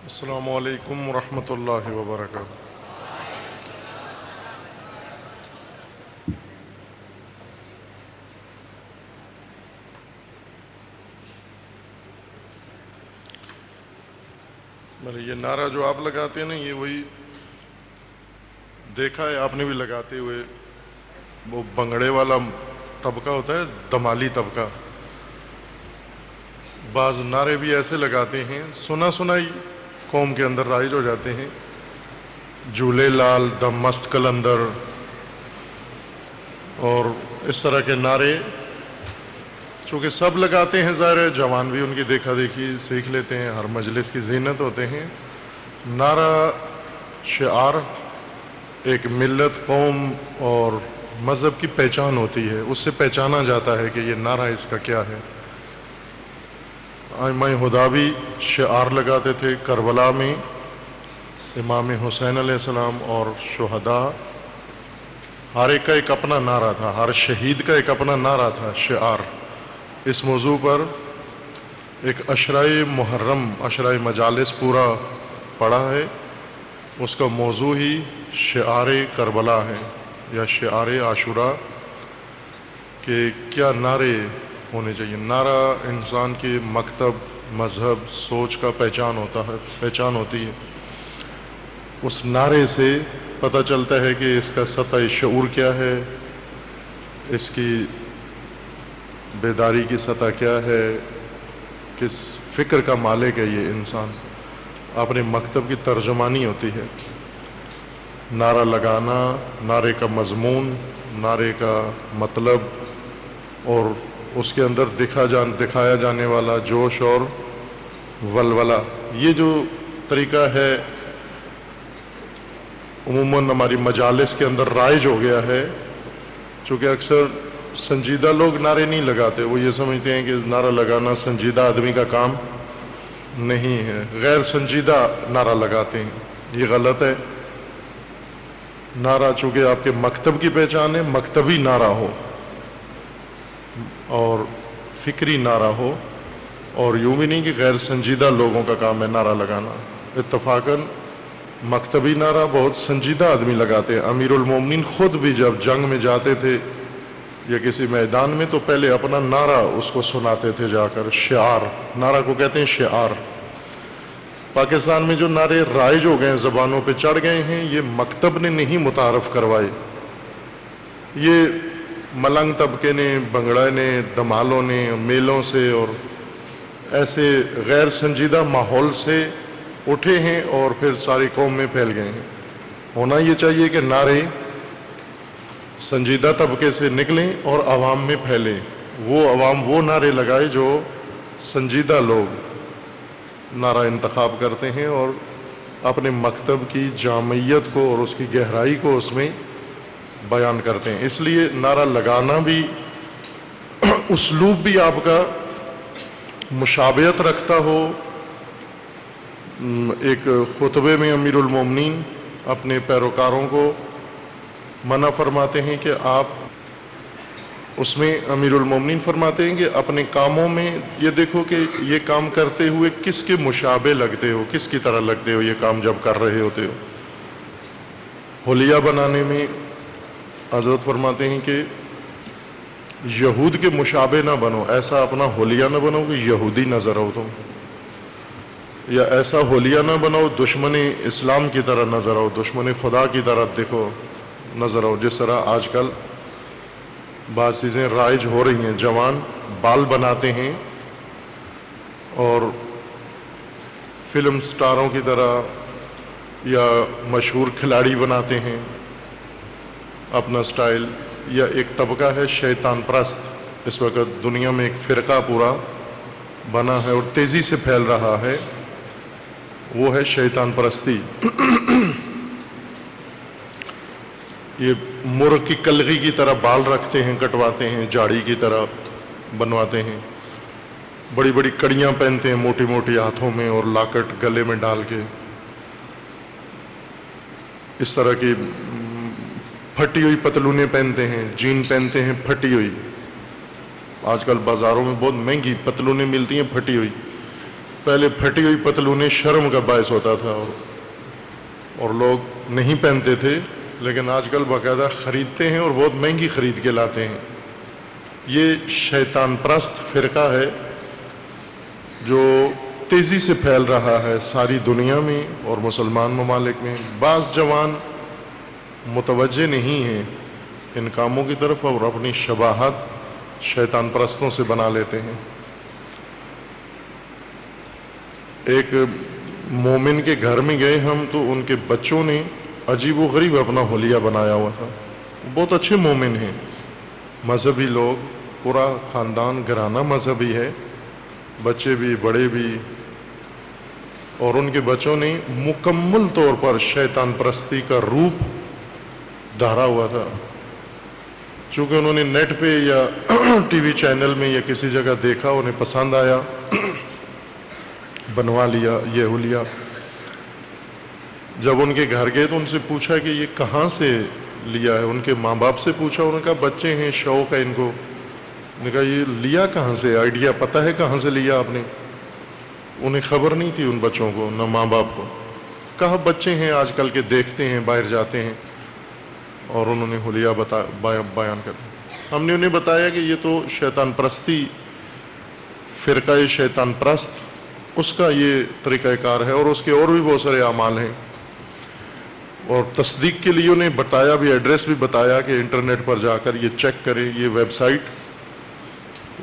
السلام علیکم ورحمۃ اللہ وبرکاتہ۔ یہ نعرہ جو آپ لگاتے ہیں نا، یہ وہی دیکھا ہے آپ نے بھی لگاتے ہوئے، وہ بنگڑے والا طبقہ ہوتا ہے، دمالی طبقہ۔ بعض نعرے بھی ایسے لگاتے ہیں، سنا سنائی قوم کے اندر رائج ہو جاتے ہیں، جھولے لال دم مست کلندر اور اس طرح کے نعرے چونکہ سب لگاتے ہیں، ظاہر ہے جوان بھی ان کی دیکھا دیکھی سیکھ لیتے ہیں، ہر مجلس کی زینت ہوتے ہیں۔ نعرہ شعار ایک ملت، قوم اور مذہب کی پہچان ہوتی ہے، اس سے پہچانا جاتا ہے کہ یہ نعرہ اس کا کیا ہے۔ ائمہ ہدیٰ بھی شعار لگاتے تھے، کربلا میں امام حسین علیہ السلام اور شہداء، ہر ایک کا ایک اپنا نعرہ تھا، ہر شہید کا ایک اپنا نعرہ تھا، شعار۔ اس موضوع پر ایک عشرۂ محرم، عشرۂ مجالس پورا پڑھا ہے، اس کا موضوع ہی شعار کربلا ہے یا شعار عاشوراء، کہ کیا نعرے ہونے چاہیے۔ نعرہ انسان کے مکتب، مذہب، سوچ کا پہچان ہوتی ہے۔ اس نعرے سے پتہ چلتا ہے کہ اس کا سطح شعور کیا ہے، اس کی بیداری کی سطح کیا ہے، کس فکر کا مالک ہے یہ انسان۔ اپنے مکتب کی ترجمانی ہوتی ہے۔ نعرہ لگانا، نعرے کا مضمون، نعرے کا مطلب اور اس کے اندر دکھایا جانے والا جوش اور ولولہ، یہ جو طریقہ ہے عموماً ہماری مجالس کے اندر رائج ہو گیا ہے۔ چونکہ اکثر سنجیدہ لوگ نعرے نہیں لگاتے، وہ یہ سمجھتے ہیں کہ نعرہ لگانا سنجیدہ آدمی کا کام نہیں ہے، غیر سنجیدہ نعرہ لگاتے ہیں، یہ غلط ہے۔ نعرہ چونکہ آپ کے مکتب کی پہچان ہے، مکتبی نعرہ ہو اور فکری نعرہ ہو، اور یوں بھی نہیں کہ غیر سنجیدہ لوگوں کا کام ہے نعرہ لگانا۔ اتفاقاً مکتبی نعرہ بہت سنجیدہ آدمی لگاتے ہیں۔ امیر المومنین خود بھی جب جنگ میں جاتے تھے یا کسی میدان میں تو پہلے اپنا نعرہ اس کو سناتے تھے جا کر، شعار، نعرہ کو کہتے ہیں شعار۔ پاکستان میں جو نعرے رائج ہو گئے ہیں، زبانوں پہ چڑھ گئے ہیں، یہ مکتب نے نہیں متعارف کروائے، یہ ملنگ طبقے نے، بنگڑے نے، دمالوں نے، میلوں سے اور ایسے غیر سنجیدہ ماحول سے اٹھے ہیں اور پھر ساری قوم میں پھیل گئے ہیں۔ ہونا یہ چاہیے کہ نعرے سنجیدہ طبقے سے نکلیں اور عوام میں پھیلیں، وہ عوام وہ نعرے لگائے جو سنجیدہ لوگ نعرہ انتخاب کرتے ہیں اور اپنے مکتب کی جامعیت کو اور اس کی گہرائی کو اس میں بیان کرتے ہیں۔ اس لیے نعرہ لگانا بھی، اسلوب بھی آپ کا مشابہت رکھتا ہو۔ ایک خطبے میں امیر المومنین اپنے پیروکاروں کو منع فرماتے ہیں کہ آپ، اس میں امیر المومنین فرماتے ہیں کہ اپنے کاموں میں یہ دیکھو کہ یہ کام کرتے ہوئے کس کے مشابہ لگتے ہو، کس کی طرح لگتے ہو یہ کام جب کر رہے ہوتے ہو۔ حلیہ بنانے میں حضرت فرماتے ہیں کہ یہود کے مشابہ نہ بنو، ایسا اپنا حلیہ نہ بنو کہ یہودی نظر آؤ تم، یا ایسا حلیہ نہ بناؤ دشمن اسلام کی طرح نظر آؤ، دشمن خدا کی طرح دیکھو نظر آؤ۔ جس طرح آج کل بعض چیزیں رائج ہو رہی ہیں، جوان بال بناتے ہیں اور فلم سٹاروں کی طرح یا مشہور کھلاڑی بناتے ہیں اپنا سٹائل، یا ایک طبقہ ہے شیطان پرست، اس وقت دنیا میں ایک فرقہ پورا بنا ہے اور تیزی سے پھیل رہا ہے، وہ ہے شیطان پرستی۔ یہ مرغ کی کلغی کی طرح بال رکھتے ہیں، کٹواتے ہیں، جاڑی کی طرح بنواتے ہیں، بڑی بڑی کڑیاں پہنتے ہیں موٹی موٹی ہاتھوں میں اور لاکٹ گلے میں ڈال کے، اس طرح کی پھٹی ہوئی پتلونیں پہنتے ہیں، جین پہنتے ہیں پھٹی ہوئی۔ آج کل بازاروں میں بہت مہنگی پتلونیں ملتی ہیں پھٹی ہوئی، پہلے پھٹی ہوئی پتلونیں شرم کا باعث ہوتا تھا اور لوگ نہیں پہنتے تھے، لیکن آج کل باقاعدہ خریدتے ہیں اور بہت مہنگی خرید کے لاتے ہیں۔ یہ شیطان پرست فرقہ ہے جو تیزی سے پھیل رہا ہے ساری دنیا میں اور مسلمان ممالک میں۔ بعض جوان متوجہ نہیں ہیں ان کاموں کی طرف اور اپنی شباہت شیطان پرستوں سے بنا لیتے ہیں۔ ایک مومن کے گھر میں گئے ہم تو ان کے بچوں نے عجیب و غریب اپنا حلیہ بنایا ہوا تھا۔ بہت اچھے مومن ہیں، مذہبی لوگ، پورا خاندان گھرانہ مذہبی ہے، بچے بھی بڑے بھی، اور ان کے بچوں نے مکمل طور پر شیطان پرستی کا روپ دھارا ہوا تھا۔ چونکہ انہوں نے نیٹ پہ یا ٹی وی چینل میں یا کسی جگہ دیکھا، انہیں پسند آیا، بنوا لیا یہ حلیہ۔ جب ان کے گھر گئے تو ان سے پوچھا کہ یہ کہاں سے لیا ہے، ان کے ماں باپ سے پوچھا، انہوں نے کہا بچے ہیں، شوق ہے ان کو۔ نے کہا یہ لیا کہاں سے، آئیڈیا پتہ ہے کہاں سے لیا آپ نے؟ انہیں خبر نہیں تھی ان بچوں کو، نہ ماں باپ کو۔ کہا بچے ہیں آج کل کے، دیکھتے ہیں، باہر جاتے ہیں، اور انہوں نے حلیہ بیان کر دیا۔ ہم نے انہیں بتایا کہ یہ تو شیطان پرستی، فرقہ شیطان پرست، اس کا یہ طریقہ کار ہے، اور اس کے اور بھی بہت سارے اعمال ہیں۔ اور تصدیق کے لیے انہیں بتایا بھی، ایڈریس بھی بتایا کہ انٹرنیٹ پر جا کر یہ چیک کریں، یہ ویب سائٹ،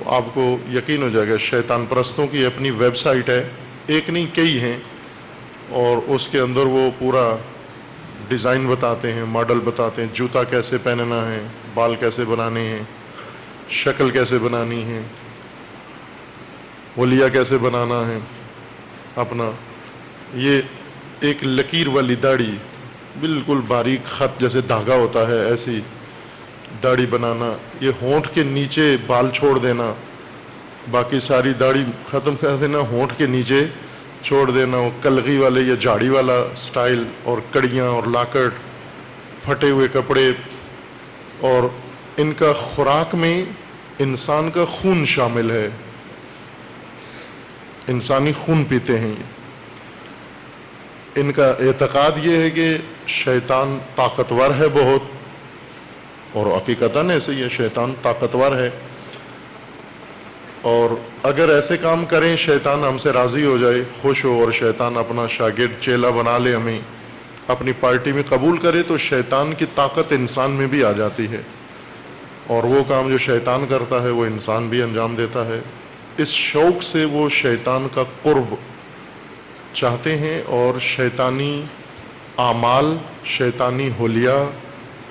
آپ کو یقین ہو جائے گا شیطان پرستوں کی اپنی ویب سائٹ ہے، ایک نہیں کئی ہیں، اور اس کے اندر وہ پورا ڈیزائن بتاتے ہیں، ماڈل بتاتے ہیں، جوتا کیسے پہننا ہے، بال کیسے بنانے ہیں، شکل کیسے بنانی ہے، حلیہ کیسے بنانا ہے اپنا۔ یہ ایک لکیر والی داڑھی، بالکل باریک خط جیسے دھاگا ہوتا ہے ایسی داڑھی بنانا، یہ ہونٹ کے نیچے بال چھوڑ دینا، باقی ساری داڑھی ختم کر دینا، ہونٹ کے نیچے چھوڑ دینا، وہ کلغی والے یا جھاڑی والا سٹائل، اور کڑیاں اور لاکٹ، پھٹے ہوئے کپڑے، اور ان کا خوراک میں انسان کا خون شامل ہے، انسانی خون پیتے ہیں یہ۔ ان کا اعتقاد یہ ہے کہ شیطان طاقتور ہے بہت، اور حقیقتاً ایسے ہی ہے، شیطان طاقتور ہے، اور اگر ایسے کام کریں شیطان ہم سے راضی ہو جائے، خوش ہو، اور شیطان اپنا شاگرد چیلا بنا لے، ہمیں اپنی پارٹی میں قبول کرے، تو شیطان کی طاقت انسان میں بھی آ جاتی ہے، اور وہ کام جو شیطان کرتا ہے وہ انسان بھی انجام دیتا ہے۔ اس شوق سے وہ شیطان کا قرب چاہتے ہیں، اور شیطانی اعمال، شیطانی حلیہ،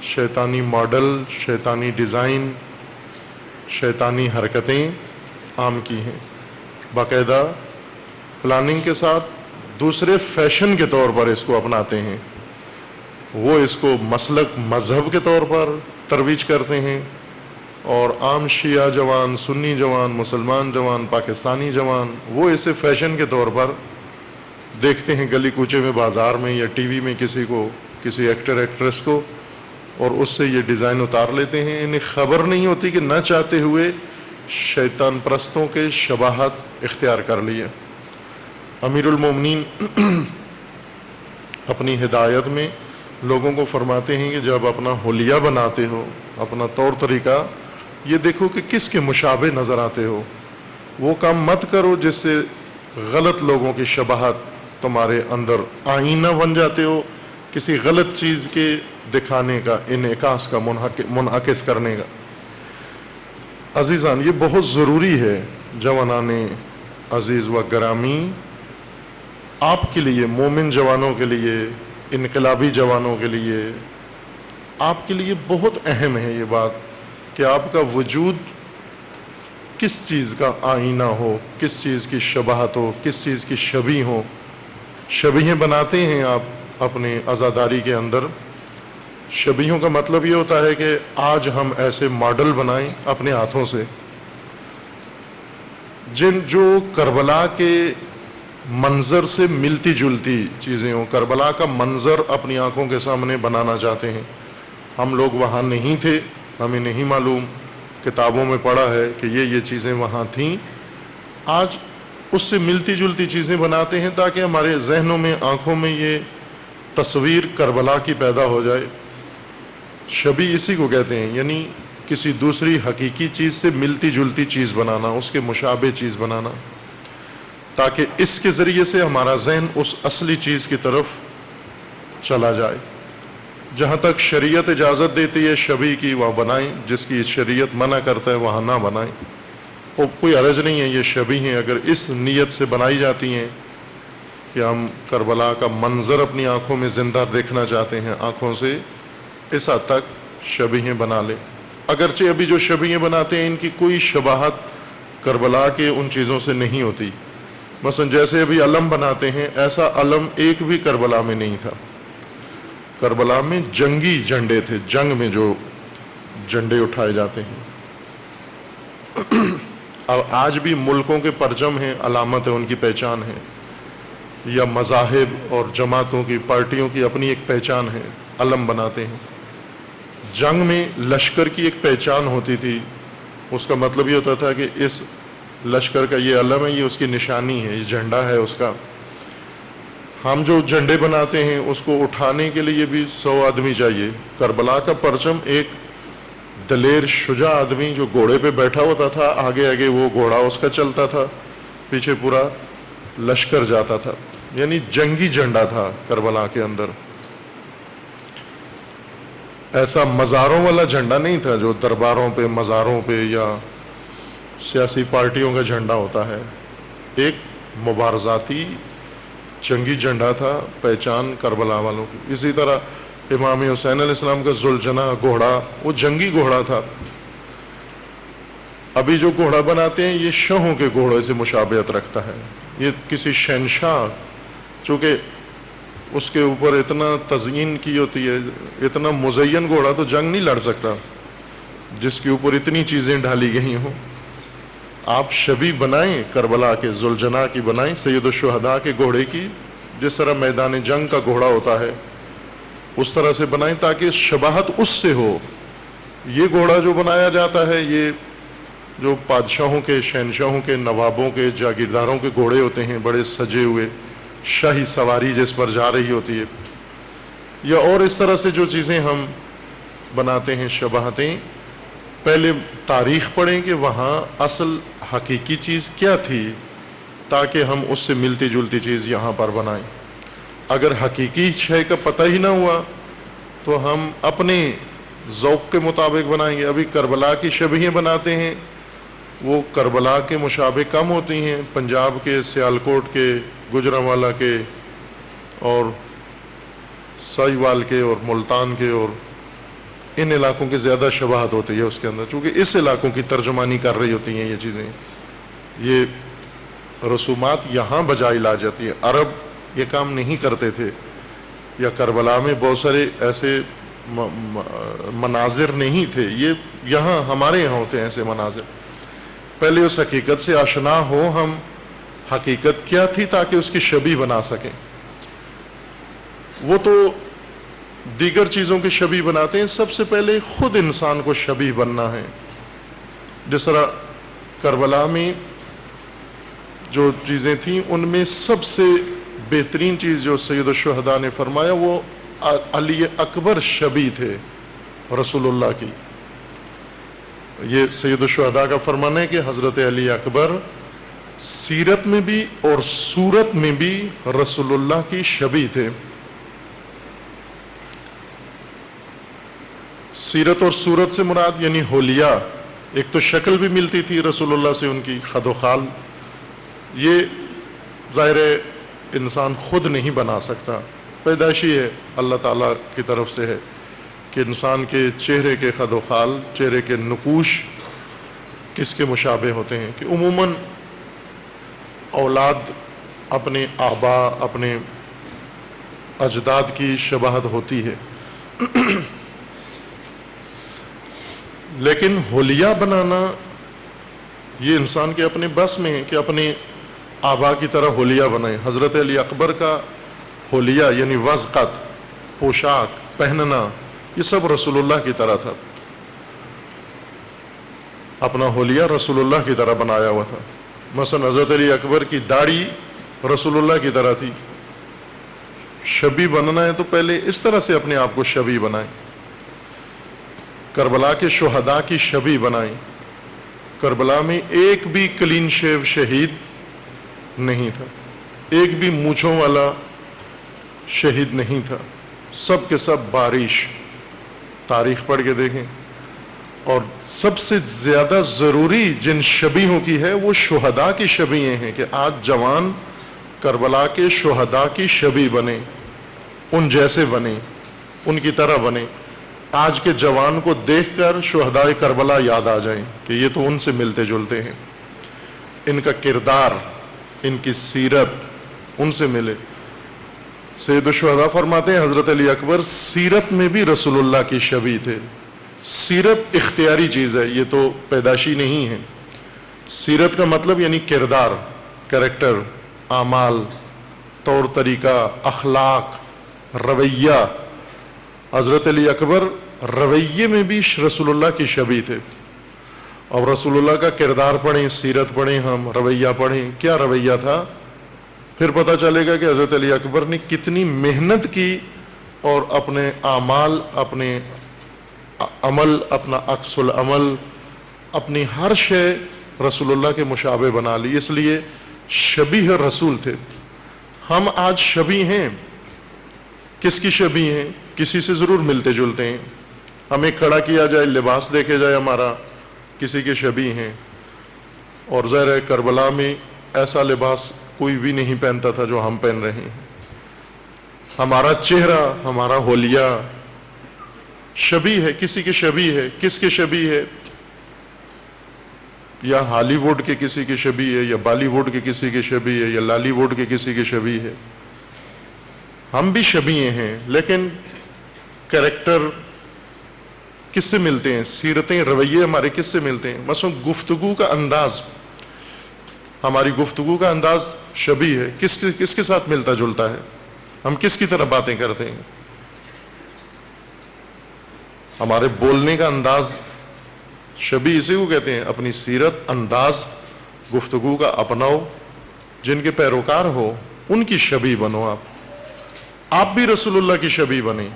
شیطانی ماڈل، شیطانی ڈیزائن، شیطانی حرکتیں عام کی ہیں، باقاعدہ پلاننگ کے ساتھ۔ دوسرے فیشن کے طور پر اس کو اپناتے ہیں، وہ اس کو مسلک، مذہب کے طور پر ترویج کرتے ہیں، اور عام شیعہ جوان، سنی جوان، مسلمان جوان، پاکستانی جوان، وہ اسے فیشن کے طور پر دیکھتے ہیں گلی کوچے میں، بازار میں، یا ٹی وی میں کسی کو، کسی ایکٹر ایکٹریس کو، اور اس سے یہ ڈیزائن اتار لیتے ہیں۔ انہیں خبر نہیں ہوتی کہ نہ چاہتے ہوئے شیطان پرستوں کے شباہت اختیار کر لیے۔ امیر المومنین اپنی ہدایت میں لوگوں کو فرماتے ہیں کہ جب اپنا حلیہ بناتے ہو، اپنا طور طریقہ، یہ دیکھو کہ کس کے مشابہ نظر آتے ہو، وہ کام مت کرو جس سے غلط لوگوں کی شباہت تمہارے اندر آئینہ بن جاتے ہو، کسی غلط چیز کے دکھانے کا، انعکاس کا، منعکس کرنے کا۔ عزیزان، یہ بہت ضروری ہے جوانان عزیز و گرامی، آپ کے لیے، مومن جوانوں کے لیے، انقلابی جوانوں کے لیے، آپ کے لیے بہت اہم ہے یہ بات کہ آپ کا وجود کس چیز کا آئینہ ہو، کس چیز کی شباہت ہو، کس چیز کی شبیہ ہو۔ شبیہیں بناتے ہیں آپ اپنے عزاداری کے اندر۔ شبیہوں کا مطلب یہ ہوتا ہے کہ آج ہم ایسے ماڈل بنائیں اپنے ہاتھوں سے جو کربلا کے منظر سے ملتی جلتی چیزیں ہوں، کربلا کا منظر اپنی آنکھوں کے سامنے بنانا چاہتے ہیں۔ ہم لوگ وہاں نہیں تھے، ہمیں نہیں معلوم، کتابوں میں پڑھا ہے کہ یہ چیزیں وہاں تھیں۔ آج اس سے ملتی جلتی چیزیں بناتے ہیں تاکہ ہمارے ذہنوں میں، آنکھوں میں یہ تصویر کربلا کی پیدا ہو جائے۔ شبیہ اسی کو کہتے ہیں، یعنی کسی دوسری حقیقی چیز سے ملتی جلتی چیز بنانا، اس کے مشابہ چیز بنانا، تاکہ اس کے ذریعے سے ہمارا ذہن اس اصلی چیز کی طرف چلا جائے۔ جہاں تک شریعت اجازت دیتی ہے شبیہ کی، وہاں بنائیں، جس کی شریعت منع کرتا ہے وہاں نہ بنائیں۔ اور کوئی حرج نہیں ہے، یہ شبیہ ہیں اگر اس نیت سے بنائی جاتی ہیں کہ ہم کربلا کا منظر اپنی آنکھوں میں زندہ دیکھنا چاہتے ہیں، آنکھوں سے، اس حد تک شبیہیں بنا لیں۔ اگرچہ ابھی جو شبیہیں بناتے ہیں ان کی کوئی شباہت کربلا کے ان چیزوں سے نہیں ہوتی۔ مثلا جیسے ابھی علم بناتے ہیں، ایسا علم ایک بھی کربلا میں نہیں تھا۔ کربلا میں جنگی جھنڈے تھے، جنگ میں جو جھنڈے اٹھائے جاتے ہیں۔ اب آج بھی ملکوں کے پرچم ہیں، علامت ہے، ان کی پہچان ہے، یا مذاہب اور جماعتوں کی، پارٹیوں کی اپنی ایک پہچان ہے، علم بناتے ہیں۔ جنگ میں لشکر کی ایک پہچان ہوتی تھی، اس کا مطلب یہ ہوتا تھا کہ اس لشکر کا یہ علم ہے، یہ اس کی نشانی ہے، یہ جھنڈا ہے اس کا۔ ہم جو جھنڈے بناتے ہیں اس کو اٹھانے کے لیے بھی 100 آدمی چاہیے۔ کربلا کا پرچم ایک دلیر شجاع آدمی جو گھوڑے پہ بیٹھا ہوتا تھا، آگے آگے وہ گھوڑا اس کا چلتا تھا، پیچھے پورا لشکر جاتا تھا، یعنی جنگی جھنڈا تھا کربلا کے اندر۔ ایسا مزاروں والا جھنڈا نہیں تھا جو درباروں پہ، مزاروں پہ یا سیاسی پارٹیوں کا جھنڈا ہوتا ہے۔ ایک مبارزاتی جنگی جھنڈا تھا، پہچان کربلا والوں کی۔ اسی طرح امام حسین علیہ السلام کا ذوالجناح گھوڑا، وہ جنگی گھوڑا تھا۔ ابھی جو گھوڑا بناتے ہیں یہ شاہوں کے گھوڑے سے مشابہت رکھتا ہے، یہ کسی شہنشاہ، چونکہ اس کے اوپر اتنا تزئین کی ہوتی ہے، اتنا مزین گھوڑا تو جنگ نہیں لڑ سکتا جس کے اوپر اتنی چیزیں ڈالی گئی ہوں۔ آپ شبیہ بنائیں کربلا کے، ذوالجناح کی بنائیں، سید الشہداء کے گھوڑے کی، جس طرح میدان جنگ کا گھوڑا ہوتا ہے اس طرح سے بنائیں تاکہ شباہت اس سے ہو۔ یہ گھوڑا جو بنایا جاتا ہے یہ جو بادشاہوں کے، شہنشاہوں کے، نوابوں کے، جاگیرداروں کے گھوڑے ہوتے ہیں، بڑے سجے ہوئے، شاہی سواری جس پر جا رہی ہوتی ہے، یا اور اس طرح سے جو چیزیں ہم بناتے ہیں شباہتیں، پہلے تاریخ پڑھیں کہ وہاں اصل حقیقی چیز کیا تھی تاکہ ہم اس سے ملتی جلتی چیز یہاں پر بنائیں۔ اگر حقیقی شے کا پتہ ہی نہ ہوا تو ہم اپنے ذوق کے مطابق بنائیں گے۔ ابھی کربلا کی شبیہیں بناتے ہیں، وہ کربلا کے مشابہ کم ہوتی ہیں، پنجاب کے، سیالکوٹ کے، گوجرانوالا کے اور سائیوال کے اور ملتان کے اور ان علاقوں کے زیادہ شباہت ہوتی ہے اس کے اندر، چونکہ اس علاقوں کی ترجمانی کر رہی ہوتی ہیں یہ چیزیں، یہ رسومات یہاں بجائی لا جاتی ہے۔ عرب یہ کام نہیں کرتے تھے، یا کربلا میں بہت سارے ایسے مناظر نہیں تھے، یہ یہاں ہمارے یہاں ہوتے ہیں ایسے مناظر۔ پہلے اس حقیقت سے آشنا ہو ہم، حقیقت کیا تھی تاکہ اس کی شبیہ بنا سکیں۔ وہ تو دیگر چیزوں کی شبیہ بناتے ہیں، سب سے پہلے خود انسان کو شبیہ بننا ہے۔ جس طرح کربلا میں جو چیزیں تھیں ان میں سب سے بہترین چیز جو سید الشہداء نے فرمایا وہ علی اکبر شبیہ تھے رسول اللہ کی۔ یہ سید الشہداء کا فرمان ہے کہ حضرت علی اکبر سیرت میں بھی اور صورت میں بھی رسول اللہ کی شبیہ تھے۔ سیرت اور صورت سے مراد یعنی حلیہ، ایک تو شکل بھی ملتی تھی رسول اللہ سے ان کی، خد و خال، یہ ظاہر ہے انسان خود نہیں بنا سکتا، پیدائشی ہے، اللہ تعالیٰ کی طرف سے ہے کہ انسان کے چہرے کے خد و خال، چہرے کے نقوش کس کے مشابہ ہوتے ہیں، کہ عموماً اولاد اپنے آبا، اپنے اجداد کی شباہت ہوتی ہے، لیکن حلیہ بنانا یہ انسان کے اپنے بس میں ہے کہ اپنے آبا کی طرح حلیہ بنائیں۔ حضرت علی اکبر کا حلیہ یعنی وضقت، پوشاک پہننا، یہ سب رسول اللہ کی طرح تھا، اپنا حلیہ رسول اللہ کی طرح بنایا ہوا تھا۔ مثلا حضرت علی اکبر کی داڑھی رسول اللہ کی طرح تھی. شبیہ بننا ہے تو پہلے اس طرح سے اپنے آپ کو شبیہ بنائیں. کربلا کے شہداء کی شبیہ بنائیں. کربلا میں ایک بھی کلین شیو شہید نہیں تھا, ایک بھی مونچھوں والا شہید نہیں تھا, سب کے سب بارش. تاریخ پڑھ کے دیکھیں. اور سب سے زیادہ ضروری جن شبیہوں کی ہے وہ شہداء کی شبیہیں ہیں کہ آج جوان کربلا کے شہداء کی شبیہ بنے, ان جیسے بنے, ان کی طرح بنے. آج کے جوان کو دیکھ کر شہداء کربلا یاد آ جائیں کہ یہ تو ان سے ملتے جلتے ہیں, ان کا کردار, ان کی سیرت ان سے ملے. سید الشہداء فرماتے ہیں حضرت علی اکبر سیرت میں بھی رسول اللہ کی شبیہ تھے. سیرت اختیاری چیز ہے, یہ تو پیدائشی نہیں ہے. سیرت کا مطلب یعنی کردار, کریکٹر, اعمال, طور طریقہ, اخلاق, رویہ. حضرت علی اکبر رویے میں بھی رسول اللہ کی شبیہ تھے. اور رسول اللہ کا کردار پڑھیں, سیرت پڑھیں, ہم رویہ پڑھیں, کیا رویہ تھا, پھر پتہ چلے گا کہ حضرت علی اکبر نے کتنی محنت کی اور اپنے اعمال, اپنے عمل, اپنا عکس العمل, اپنی ہر شے رسول اللہ کے مشابہ بنا لی. اس لیے شبیہ رسول تھے. ہم آج شبیہ ہیں. کس کی شبیہ ہیں؟ کسی سے ضرور ملتے جلتے ہیں. ہمیں کھڑا کیا جائے, لباس دیکھے جائے ہمارا, کسی کے شبیہ ہیں. اور ظاہر ہے کربلا میں ایسا لباس کوئی بھی نہیں پہنتا تھا جو ہم پہن رہے ہیں. ہمارا چہرہ, ہمارا حلیہ شبیہ ہے, کسی کے شبیہ ہے. کس کے شبیہ ہے؟ یا ہالی ووڈ کے کسی کے شبیہ ہے, یا بالی ووڈ کے کسی کے شبیہ ہے, یا لالی ووڈ کے کسی کے شبیہ ہے. ہم بھی شبیہ ہیں, لیکن کریکٹر کس سے ملتے ہیں؟ سیرتیں, رویے ہمارے کس سے ملتے ہیں؟ مثلا گفتگو کا انداز, ہماری گفتگو کا انداز شبیہ ہے. کس کے ساتھ ملتا جلتا ہے؟ ہم کس کی طرح باتیں کرتے ہیں؟ ہمارے بولنے کا انداز شبیہ اسی کو کہتے ہیں. اپنی سیرت, انداز, گفتگو کا اپناؤ. جن کے پیروکار ہو ان کی شبیہ بنو. آپ بھی رسول اللہ کی شبیہ بنیں.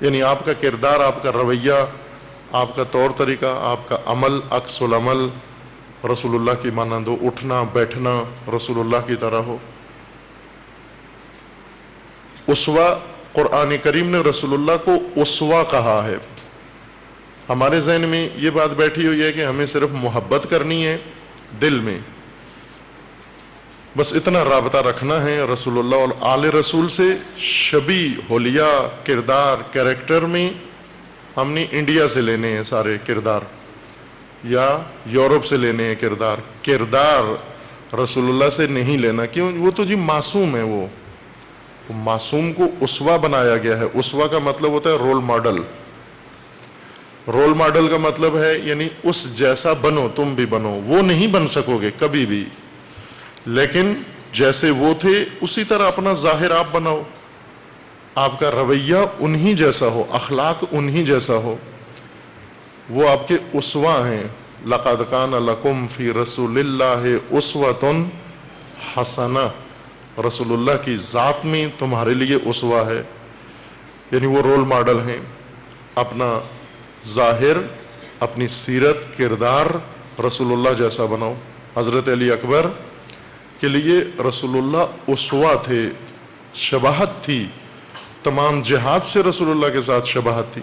یعنی آپ کا کردار, آپ کا رویہ, آپ کا طور طریقہ, آپ کا عمل, عکس العمل رسول اللہ کی مانند ہو. اٹھنا بیٹھنا رسول اللہ کی طرح ہو. اسوہ, قرآن کریم نے رسول اللہ کو اسوہ کہا ہے. ہمارے ذہن میں یہ بات بیٹھی ہوئی ہے کہ ہمیں صرف محبت کرنی ہے دل میں, بس اتنا رابطہ رکھنا ہے رسول اللہ اور آل رسول سے. شبیہ, حلیہ, کردار, کریکٹر میں ہم نے انڈیا سے لینے ہیں سارے کردار, یا یورپ سے لینے ہیں کردار. کردار رسول اللہ سے نہیں لینا. کیوں؟ وہ تو جی معصوم ہے. وہ معصوم کو اسوہ بنایا گیا ہے. اسوہ کا مطلب ہوتا ہے رول ماڈل. رول ماڈل کا مطلب ہے یعنی اس جیسا بنو, تم بھی بنو. وہ نہیں بن سکو گے کبھی بھی, لیکن جیسے وہ تھے اسی طرح اپنا ظاہر آپ بناؤ. آپ کا رویہ انہی جیسا ہو, اخلاق انہی جیسا ہو. وہ آپ کے اسوہ ہیں. لَقَدْ كَانَ لَكُمْ فِي رَسُولِ اللَّهِ أُسْوَةٌ حَسَنَةٌ. رسول اللہ کی ذات میں تمہارے لیے اسوہ ہے, یعنی وہ رول ماڈل ہیں. اپنا ظاہر, اپنی سیرت, کردار رسول اللہ جیسا بناؤ. حضرت علی اکبر کے لیے رسول اللہ اسوہ تھے, شباہت تھی. تمام جہاد سے رسول اللہ کے ساتھ شباہت تھی.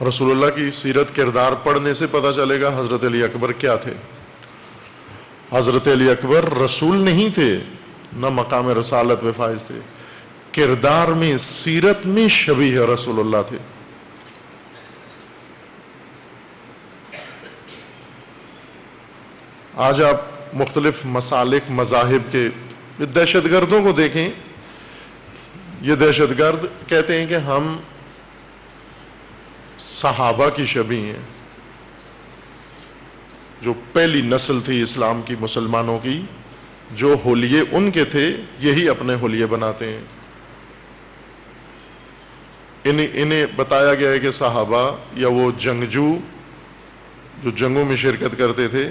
رسول اللہ کی سیرت, کردار پڑھنے سے پتہ چلے گا حضرت علی اکبر کیا تھے. حضرت علی اکبر رسول نہیں تھے, نہ مقام رسالت پہ فائز تھے. کردار میں, سیرت میں شبیہ رسول اللہ تھے. آج آپ مختلف مسالک, مذاہب کے دہشت گردوں کو دیکھیں. یہ دہشت گرد کہتے ہیں کہ ہم صحابہ کی شبیہ ہیں. جو پہلی نسل تھی اسلام کی, مسلمانوں کی, جو حلیے ان کے تھے یہی اپنے حلیے بناتے ہیں. انہیں بتایا گیا ہے کہ صحابہ یا وہ جنگجو جو جنگوں میں شرکت کرتے تھے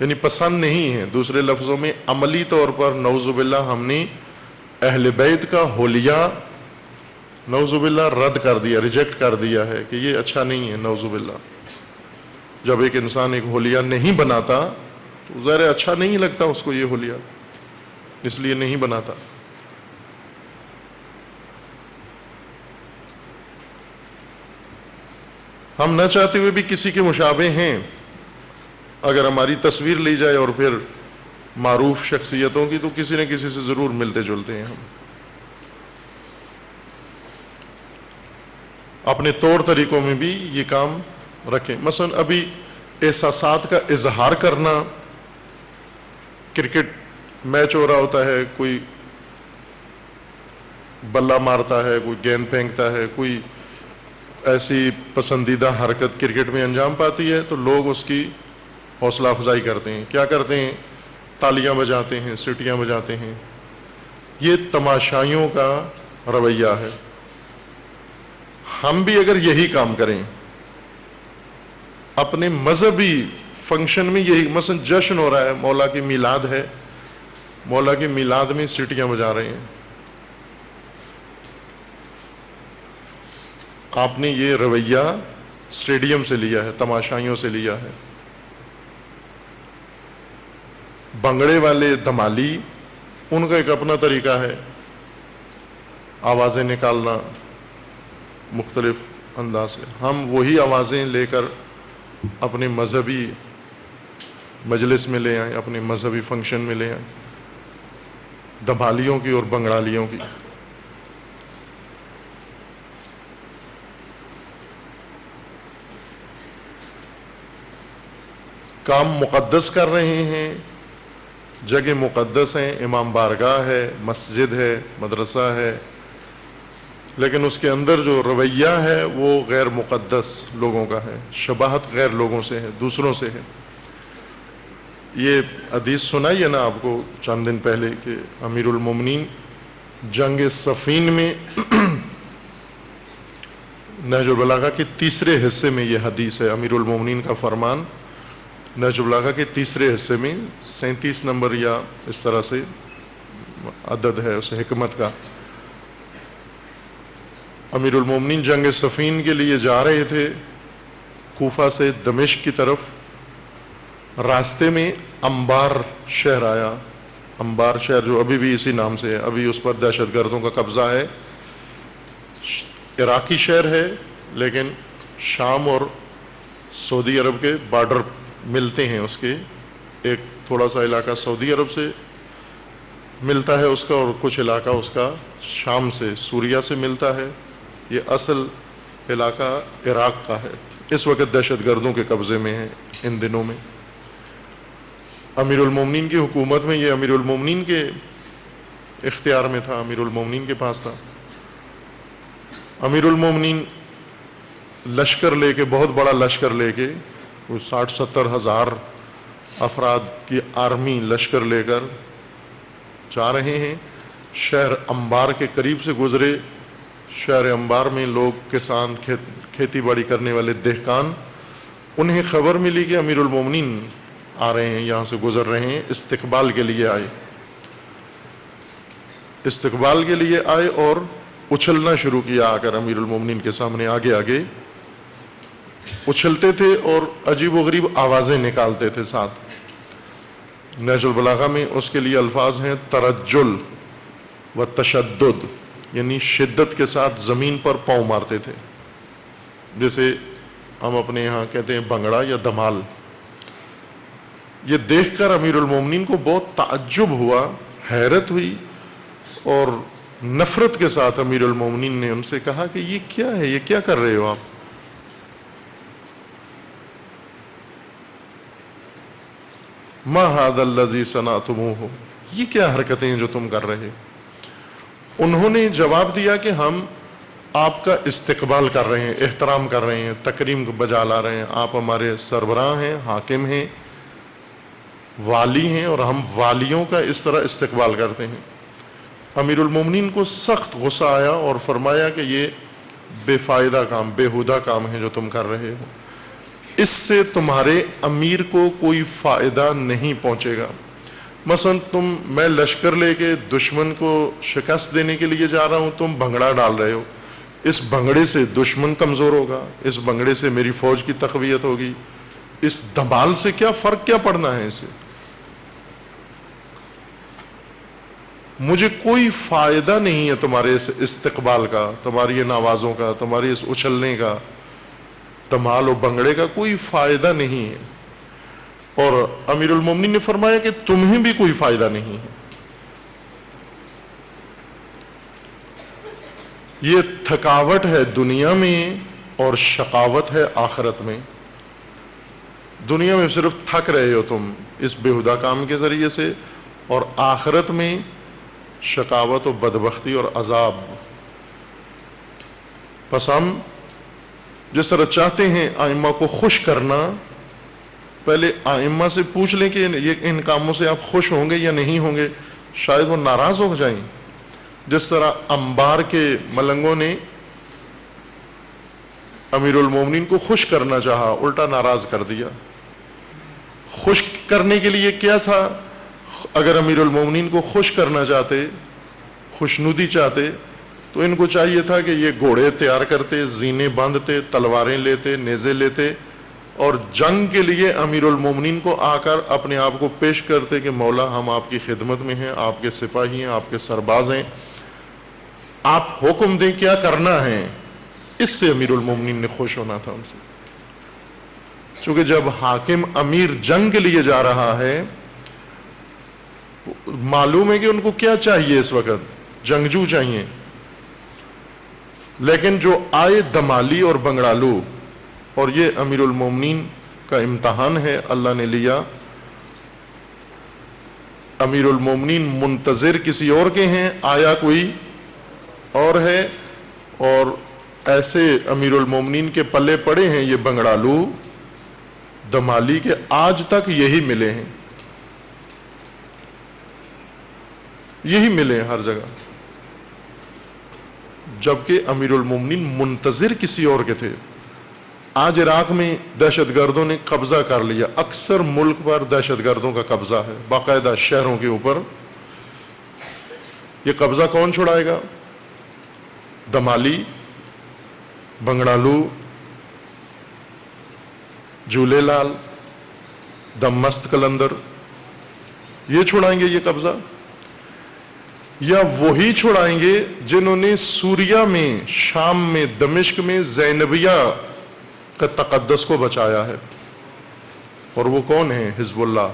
یعنی پسند نہیں ہے. دوسرے لفظوں میں عملی طور پر نعوذ باللہ ہم نے اہل بیت کا حلیہ نعوذ باللہ رد کر دیا, ریجیکٹ کر دیا ہے کہ یہ اچھا نہیں ہے. نعوذ باللہ جب ایک انسان ایک حلیہ نہیں بناتا تو ظاہر اچھا نہیں لگتا اس کو یہ حلیہ, اس لیے نہیں بناتا. ہم نہ چاہتے ہوئے بھی کسی کے مشابہ ہیں. اگر ہماری تصویر لی جائے اور پھر معروف شخصیتوں کی, تو کسی نہ کسی سے ضرور ملتے جلتے ہیں ہم. اپنے طور طریقوں میں بھی یہ کام رکھیں. مثلا ابھی احساسات کا اظہار کرنا, کرکٹ میچ ہو رہا ہوتا ہے, کوئی بلہ مارتا ہے, کوئی گیند پھینکتا ہے, کوئی ایسی پسندیدہ حرکت کرکٹ میں انجام پاتی ہے, تو لوگ اس کی حوصلہ افزائی کرتے ہیں. کیا کرتے ہیں؟ تالیاں بجاتے ہیں, سیٹیاں بجاتے ہیں. یہ تماشائیوں کا رویہ ہے. ہم بھی اگر یہی کام کریں اپنے مذہبی فنکشن میں, یہی مثلا جشن ہو رہا ہے, مولا کی میلاد ہے, مولا کی میلاد میں سیٹیاں بجا رہے ہیں, آپ نے یہ رویہ اسٹیڈیم سے لیا ہے, تماشائیوں سے لیا ہے. بنگڑے والے دمالی, ان کا ایک اپنا طریقہ ہے آوازیں نکالنا مختلف انداز سے. ہم وہی آوازیں لے کر اپنے مذہبی مجلس میں لے آئیں, اپنے مذہبی فنکشن میں لے آئیں, دمالیوں کی اور بنگڑالیوں کی. کام مقدس کر رہے ہیں, جگہ مقدس ہیں, امام بارگاہ ہے, مسجد ہے, مدرسہ ہے, لیکن اس کے اندر جو رویہ ہے وہ غیر مقدس لوگوں کا ہے, شباہت غیر لوگوں سے ہے, دوسروں سے ہے. یہ حدیث سنائی ہے نا آپ کو چند دن پہلے کہ امیر المومنین جنگ صفین میں نہج البلاغہ کے تیسرے حصے میں یہ حدیث ہے, امیر المومنین کا فرمان نہج البلاغہ کے تیسرے حصے میں 37 نمبر یا اس طرح سے عدد ہے اس حکمت کا. امیر المومنین جنگ صفین کے لیے جا رہے تھے کوفہ سے دمشق کی طرف. راستے میں انبار شہر آیا, انبار شہر جو ابھی بھی اسی نام سے ہے, ابھی اس پر دہشت گردوں کا قبضہ ہے. عراقی شہر ہے لیکن شام اور سعودی عرب کے بارڈر ملتے ہیں, اس کے ایک تھوڑا سا علاقہ سعودی عرب سے ملتا ہے اس کا, اور کچھ علاقہ اس کا شام سے, سوریہ سے ملتا ہے. یہ اصل علاقہ عراق کا ہے, اس وقت دہشت گردوں کے قبضے میں ہے ان دنوں میں. امیر المومنین کی حکومت میں یہ امیر المومنین کے اختیار میں تھا, امیر المومنین کے پاس تھا. امیر المومنین لشکر لے کے, بہت بڑا لشکر لے کے, 60-70 ہزار افراد کی آرمی لشکر لے کر جا رہے ہیں. شہر انبار کے قریب سے گزرے. شہر انبار میں لوگ, کسان, کھیتی باڑی کرنے والے دہقان, انہیں خبر ملی کہ امیر المومنین آ رہے ہیں, یہاں سے گزر رہے ہیں, استقبال کے لیے آئے. استقبال کے لیے آئے اور اچھلنا شروع کیا آ کر امیر المومنین کے سامنے, آگے آگے اچھلتے تھے اور عجیب و غریب آوازیں نکالتے تھے ساتھ. نہج البلاغہ میں اس کے لیے الفاظ ہیں ترجل و تشدد, یعنی شدت کے ساتھ زمین پر پاؤں مارتے تھے, جیسے ہم اپنے یہاں کہتے ہیں بنگڑا یا دمال. یہ دیکھ کر امیر المومنین کو بہت تعجب ہوا, حیرت ہوئی, اور نفرت کے ساتھ امیر المومنین نے ان سے کہا کہ یہ کیا ہے, یہ کیا کر رہے ہو آپ؟ ما ھذا الذی صنعتموہ, یہ کیا حرکتیں ہیں جو تم کر رہے. انہوں نے جواب دیا کہ ہم آپ کا استقبال کر رہے ہیں, احترام کر رہے ہیں, تکریم بجا لا رہے ہیں, آپ ہمارے سربراہ ہیں, حاکم ہیں, والی ہیں, اور ہم والیوں کا اس طرح استقبال کرتے ہیں. امیر المومنین کو سخت غصہ آیا اور فرمایا کہ یہ بے فائدہ کام, بےہودہ کام ہے جو تم کر رہے ہو. اس سے تمہارے امیر کو کوئی فائدہ نہیں پہنچے گا. مثلا میں لشکر لے کے دشمن کو شکست دینے کے لیے جا رہا ہوں, تم بھنگڑا ڈال رہے ہو, اس بھنگڑے سے دشمن کمزور ہوگا, اس بھنگڑے سے میری فوج کی تقویت ہوگی, اس دھمال سے کیا فرق کیا پڑنا ہے اسے؟ مجھے کوئی فائدہ نہیں ہے تمہارے اس استقبال کا, تمہاری ان آوازوں کا, تمہاری اس اچھلنے کا, دھمال و بھنگڑے کا کوئی فائدہ نہیں ہے. اور امیر المومنین نے فرمایا کہ تمہیں بھی کوئی فائدہ نہیں ہے. یہ تھکاوٹ ہے دنیا میں اور شقاوت ہے آخرت میں. دنیا میں صرف تھک رہے ہو تم اس بےہودہ کام کے ذریعے سے, اور آخرت میں شقاوت و بدبختی اور عذاب. پس ہم جس طرح چاہتے ہیں ائمہ کو خوش کرنا, پہلے ائمہ سے پوچھ لیں کہ ان کاموں سے آپ خوش ہوں گے یا نہیں ہوں گے, شاید وہ ناراض ہو جائیں. جس طرح انبار کے ملنگوں نے امیر المومنین کو خوش کرنا چاہا, الٹا ناراض کر دیا. خوش کرنے کے لیے کیا تھا؟ اگر امیر المومنین کو خوش کرنا چاہتے, خوشنودی چاہتے, تو ان کو چاہیے تھا کہ یہ گھوڑے تیار کرتے, زینے باندھتے, تلواریں لیتے, نیزے لیتے, اور جنگ کے لیے امیر المومنین کو آ کر اپنے آپ کو پیش کرتے کہ مولا ہم آپ کی خدمت میں ہیں, آپ کے سپاہی ہیں, آپ کے سرباز ہیں, آپ حکم دیں کیا کرنا ہے. اس سے امیر المومنین نے خوش ہونا تھا ان سے. چونکہ جب حاکم امیر جنگ کے لیے جا رہا ہے, معلوم ہے کہ ان کو کیا چاہیے اس وقت, جنگجو چاہیے. لیکن جو آئے دمالی اور بنگڑالو, اور یہ امیر المومنین کا امتحان ہے اللہ نے لیا. امیر المومنین منتظر کسی اور کے ہیں, آیا کوئی اور ہے, اور ایسے امیر المومنین کے پلے پڑے ہیں یہ بنگڑالو دمالی کے, آج تک یہی ملے ہیں, یہی ملے ہیں ہر جگہ. جبکہ امیر المومنین منتظر کسی اور کے تھے. آج عراق میں دہشت گردوں نے قبضہ کر لیا, اکثر ملک پر دہشت گردوں کا قبضہ ہے, باقاعدہ شہروں کے اوپر. یہ قبضہ کون چھڑائے گا؟ دمالی, بنگڑالو, جھولے لال, دمست قلندر, یہ چھڑائیں گے یہ قبضہ؟ یا وہی چھڑائیں گے جنہوں نے سوریا میں, شام میں, دمشق میں زینبیہ کا تقدس کو بچایا ہے؟ اور وہ کون ہے؟ حزب اللہ.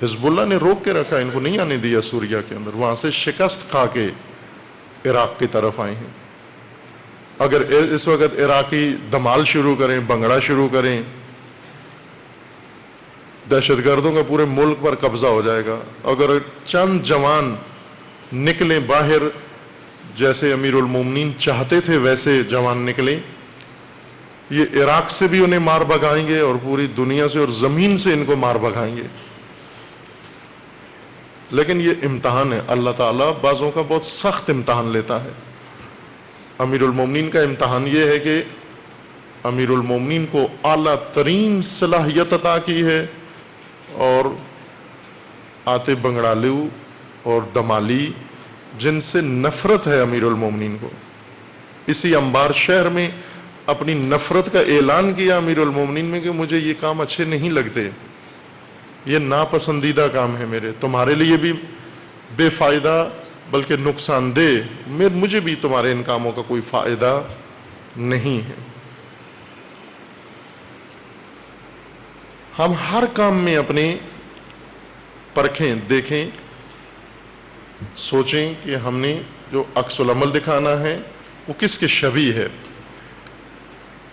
حزب اللہ نے روک کے رکھا, ان کو نہیں آنے دیا سوریا کے اندر. وہاں سے شکست کھا کے عراق کی طرف آئے ہیں. اگر اس وقت عراقی دمال شروع کریں, بنگڑا شروع کریں, دہشت گردوں کا پورے ملک پر قبضہ ہو جائے گا. اگر چند جوان نکلیں باہر, جیسے امیر المومنین چاہتے تھے ویسے جوان نکلیں, یہ عراق سے بھی انہیں مار بھگائیں گے, اور پوری دنیا سے اور زمین سے ان کو مار بھگائیں گے. لیکن یہ امتحان ہے, اللہ تعالیٰ بعضوں کا بہت سخت امتحان لیتا ہے. امیر المومنین کا امتحان یہ ہے کہ امیر المومنین کو اعلیٰ ترین صلاحیت عطا کی ہے, اور آتے بنگڑالو اور دمالی جن سے نفرت ہے امیر المومنین کو, اسی انبار شہر میں اپنی نفرت کا اعلان کیا امیر المومنین میں کہ مجھے یہ کام اچھے نہیں لگتے, یہ ناپسندیدہ کام ہے میرے, تمہارے لیے بھی بے فائدہ بلکہ نقصان دہ, مجھے بھی تمہارے ان کاموں کا کوئی فائدہ نہیں ہے. ہم ہر کام میں اپنے پرکھیں, دیکھیں, سوچیں کہ ہم نے جو عکس العمل دکھانا ہے وہ کس کے شبیہ ہے.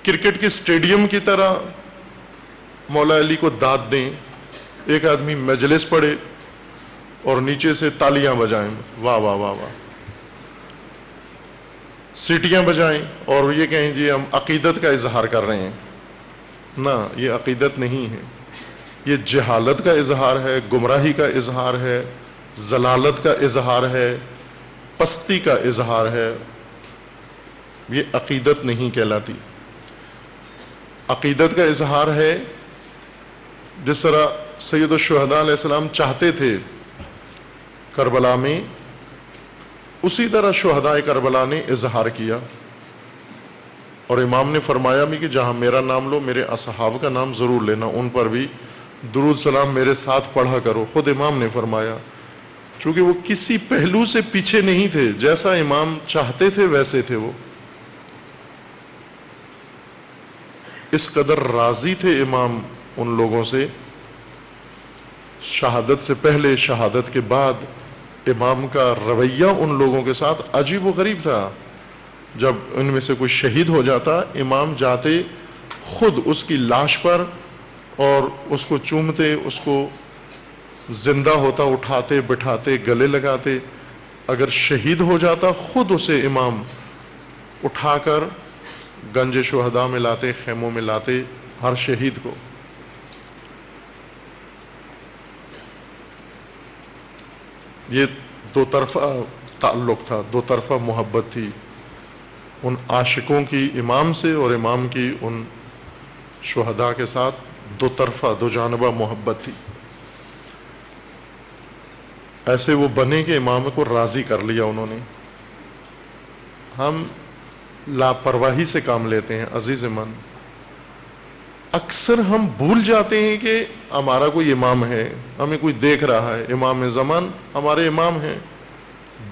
کرکٹ کے سٹیڈیم کی طرح مولا علی کو داد دیں, ایک آدمی مجلس پڑھے اور نیچے سے تالیاں بجائیں, واہ واہ واہ واہ, سیٹیاں بجائیں, اور یہ کہیں جی ہم عقیدت کا اظہار کر رہے ہیں. نہ, یہ عقیدت نہیں ہے, یہ جہالت کا اظہار ہے, گمراہی کا اظہار ہے, ضلالت کا اظہار ہے, پستی کا اظہار ہے. یہ عقیدت نہیں کہلاتی. عقیدت کا اظہار ہے، جس طرح سید الشہداء علیہ السلام چاہتے تھے کربلا میں، اسی طرح شہداء کربلا نے اظہار کیا. اور امام نے فرمایا بھی کہ جہاں میرا نام لو میرے اصحاب کا نام ضرور لینا، ان پر بھی درود سلام میرے ساتھ پڑھا کرو. خود امام نے فرمایا، چونکہ وہ کسی پہلو سے پیچھے نہیں تھے، جیسا امام چاہتے تھے ویسے تھے. وہ اس قدر راضی تھے امام ان لوگوں سے، شہادت سے پہلے شہادت کے بعد امام کا رویہ ان لوگوں کے ساتھ عجیب و غریب تھا. جب ان میں سے کوئی شہید ہو جاتا، امام جاتے خود اس کی لاش پر اور اس کو چومتے، اس کو زندہ ہوتا اٹھاتے بٹھاتے گلے لگاتے. اگر شہید ہو جاتا خود اسے امام اٹھا کر گنج شہداء میں لاتے، خیموں میں لاتے ہر شہید کو. یہ دو طرفہ تعلق تھا، دو طرفہ محبت تھی ان عاشقوں کی امام سے، اور امام کی ان شہداء کے ساتھ دو طرفہ دو جانبہ محبت تھی. ایسے وہ بنے کہ امام کو راضی کر لیا انہوں نے. ہم لاپرواہی سے کام لیتے ہیں عزیز من. اکثر ہم بھول جاتے ہیں کہ ہمارا کوئی امام ہے، ہمیں کوئی دیکھ رہا ہے. امام زمان ہمارے امام ہیں،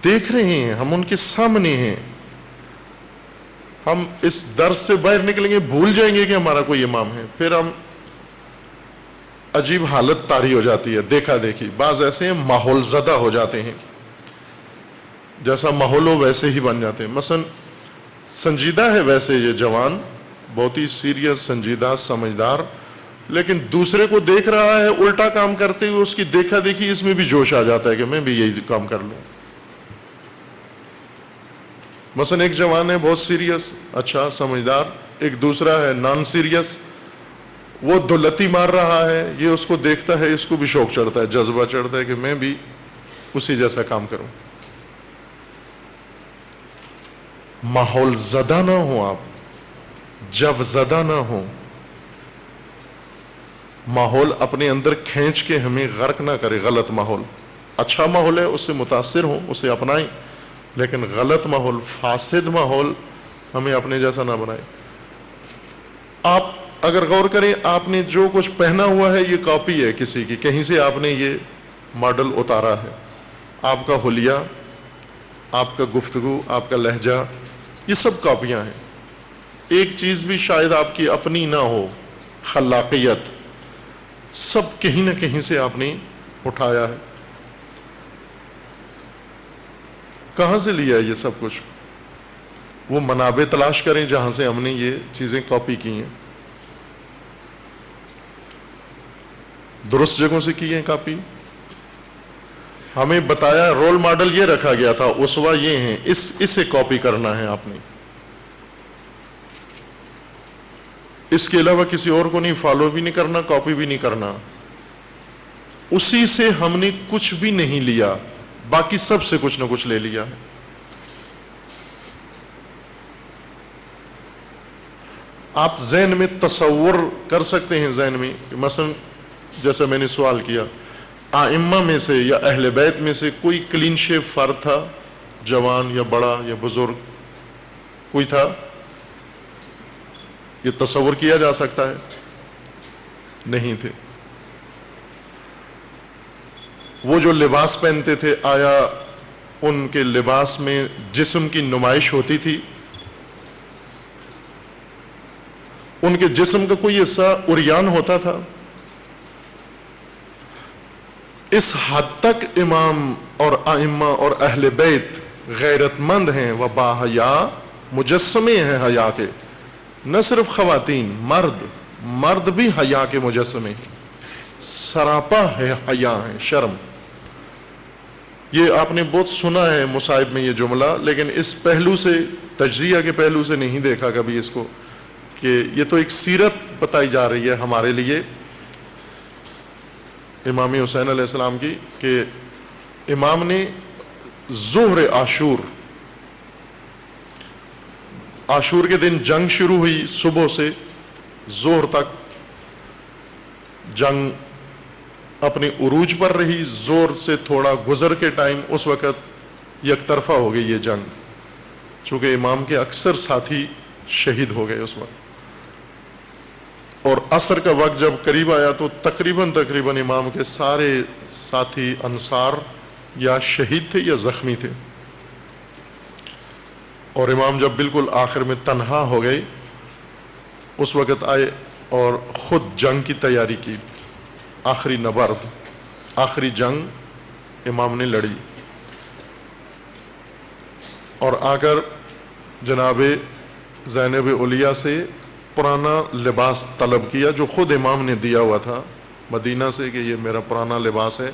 دیکھ رہے ہیں، ہم ان کے سامنے ہیں. ہم اس درس سے باہر نکلیں گے بھول جائیں گے کہ ہمارا کوئی امام ہے، پھر ہم عجیب حالت طاری ہو جاتی ہے. دیکھا دیکھی بعض ایسے ہیں ماحول زدہ ہو جاتے ہیں، جیسا ماحول ہو ویسے ہی بن جاتے ہیں. مثلا سنجیدہ ہے ویسے یہ جوان، بہت ہی سیریس سنجیدہ سمجھدار، لیکن دوسرے کو دیکھ رہا ہے الٹا کام کرتے ہوئے، اس کی دیکھا دیکھی اس میں بھی جوش آ جاتا ہے کہ میں بھی یہی کام کر لوں. مثلا ایک جوان ہے بہت سیریس اچھا سمجھدار، ایک دوسرا ہے نان سیریس، وہ دولتی مار رہا ہے، یہ اس کو دیکھتا ہے اس کو بھی شوق چڑھتا ہے، جذبہ چڑھتا ہے کہ میں بھی اسی جیسا کام کروں. ماحول زدہ نہ ہو، آپ جب زدہ نہ ہو. ماحول اپنے اندر کھینچ کے ہمیں غرق نہ کرے. غلط ماحول، اچھا ماحول ہے اس سے متاثر ہوں، اسے اپنائیں، لیکن غلط ماحول فاسد ماحول ہمیں اپنے جیسا نہ بنائے. آپ اگر غور کریں، آپ نے جو کچھ پہنا ہوا ہے یہ کاپی ہے کسی کی، کہیں سے آپ نے یہ ماڈل اتارا ہے. آپ کا حلیہ، آپ کا گفتگو، آپ کا لہجہ، یہ سب کاپیاں ہیں. ایک چیز بھی شاید آپ کی اپنی نہ ہو، خلاقیت، سب کہیں نہ کہیں سے آپ نے اٹھایا ہے. کہاں سے لیا ہے یہ سب کچھ؟ وہ منابع تلاش کریں جہاں سے ہم نے یہ چیزیں کاپی کی ہیں. درست جگہوں سے کی ہیں کاپی. ہمیں بتایا رول ماڈل یہ رکھا گیا تھا، اسوہ یہ ہیں، اسے کاپی کرنا ہے آپ نے. اس کے علاوہ کسی اور کو نہیں فالو بھی نہیں کرنا، کاپی بھی نہیں کرنا. اسی سے ہم نے کچھ بھی نہیں لیا، باقی سب سے کچھ نہ کچھ لے لیا ہے. آپ ذہن میں تصور کر سکتے ہیں، ذہن میں مثلا جیسا میں نے سوال کیا، ائمہ میں سے یا اہل بیت میں سے کوئی کلین شیو فرد تھا، جوان یا بڑا یا بزرگ کوئی تھا؟ یہ تصور کیا جا سکتا ہے؟ نہیں تھے. وہ جو لباس پہنتے تھے، آیا ان کے لباس میں جسم کی نمائش ہوتی تھی؟ ان کے جسم کا کوئی حصہ عریان ہوتا تھا؟ اس حد تک امام اور ائمہ اور اہل بیت غیرت مند ہیں و باحیا، مجسمے ہیں حیا کے. نہ صرف خواتین، مرد بھی حیا کے مجسمے ہیں، سراپا ہے حیا ہے، شرم. یہ آپ نے بہت سنا ہے مصائب میں یہ جملہ، لیکن اس پہلو سے، تجزیہ کے پہلو سے نہیں دیکھا کبھی اس کو، کہ یہ تو ایک سیرت بتائی جا رہی ہے ہمارے لیے امام حسین علیہ السلام کی، کہ امام نے ظہر عاشور کے دن جنگ شروع ہوئی صبح سے، ظہر تک جنگ اپنے عروج پر رہی. ظہر سے تھوڑا گزر کے ٹائم اس وقت یک طرفہ ہو گئی یہ جنگ, چونکہ امام کے اکثر ساتھی شہید ہو گئے اس وقت. اور عصر کا وقت جب قریب آیا تو تقریباً امام کے سارے ساتھی انصار یا شہید تھے یا زخمی تھے. اور امام جب بالکل آخر میں تنہا ہو گئے اس وقت آئے اور خود جنگ کی تیاری کی. آخری نبرد, آخری جنگ امام نے لڑی, اور آ کر جناب زینب اولیاء سے پرانا لباس طلب کیا جو خود امام نے دیا ہوا تھا مدینہ سے, کہ یہ میرا پرانا لباس ہے,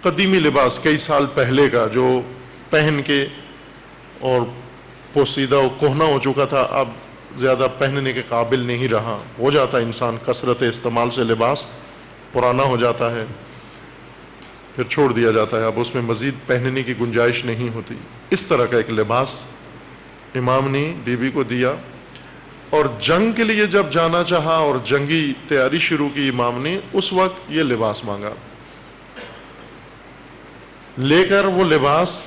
قدیمی لباس کئی سال پہلے کا, جو پہن کے اور پوسیدہ و کہنا ہو چکا تھا, اب زیادہ پہننے کے قابل نہیں رہا. ہو جاتا انسان کثرت استعمال سے لباس پرانا ہو جاتا ہے, پھر چھوڑ دیا جاتا ہے, اب اس میں مزید پہننے کی گنجائش نہیں ہوتی. اس طرح کا ایک لباس امام نے بی بی کو دیا, اور جنگ کے لیے جب جانا چاہا اور جنگی تیاری شروع کی امام نے, اس وقت یہ لباس مانگا. لے کر وہ لباس,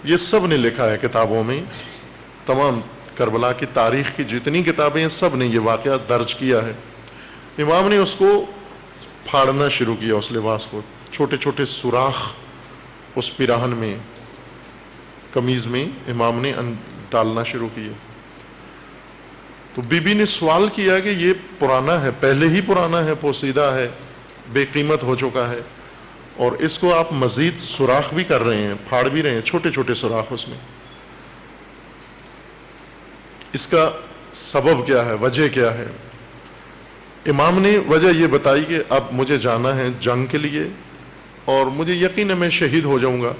یہ سب نے لکھا ہے کتابوں میں, تمام کربلا کی تاریخ کی جتنی کتابیں ہیں سب نے یہ واقعہ درج کیا ہے. امام نے اس کو پھاڑنا شروع کیا, اس لباس کو, چھوٹے چھوٹے سوراخ اس پیراہن میں, قمیض میں امام نے ڈالنا شروع کیے. تو بی بی نے سوال کیا کہ یہ پرانا ہے, پہلے ہی پرانا ہے, پوسیدہ ہے, بے قیمت ہو چکا ہے, اور اس کو آپ مزید سوراخ بھی کر رہے ہیں, پھاڑ بھی رہے ہیں, چھوٹے چھوٹے سوراخ اس میں. اس کا سبب کیا ہے, وجہ کیا ہے؟ امام نے وجہ یہ بتائی کہ اب مجھے جانا ہے جنگ کے لیے, اور مجھے یقین ہے میں شہید ہو جاؤں گا,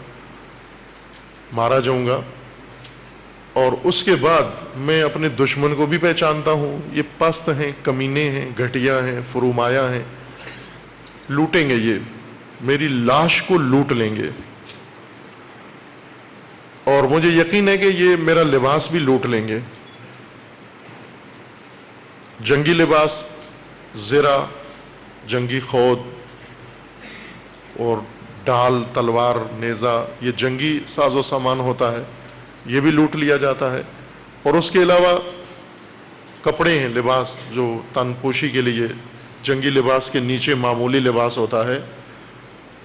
مارا جاؤں گا, اور اس کے بعد میں اپنے دشمن کو بھی پہچانتا ہوں, یہ پست ہیں, کمینے ہیں, گھٹیا ہیں, فرومایا ہیں, لوٹیں گے, یہ میری لاش کو لوٹ لیں گے, اور مجھے یقین ہے کہ یہ میرا لباس بھی لوٹ لیں گے. جنگی لباس, زرہ, جنگی خود اور ڈال, تلوار, نیزہ, یہ جنگی ساز و سامان ہوتا ہے, یہ بھی لوٹ لیا جاتا ہے. اور اس کے علاوہ کپڑے ہیں, لباس جو تن پوشی کے لیے, جنگی لباس کے نیچے معمولی لباس ہوتا ہے,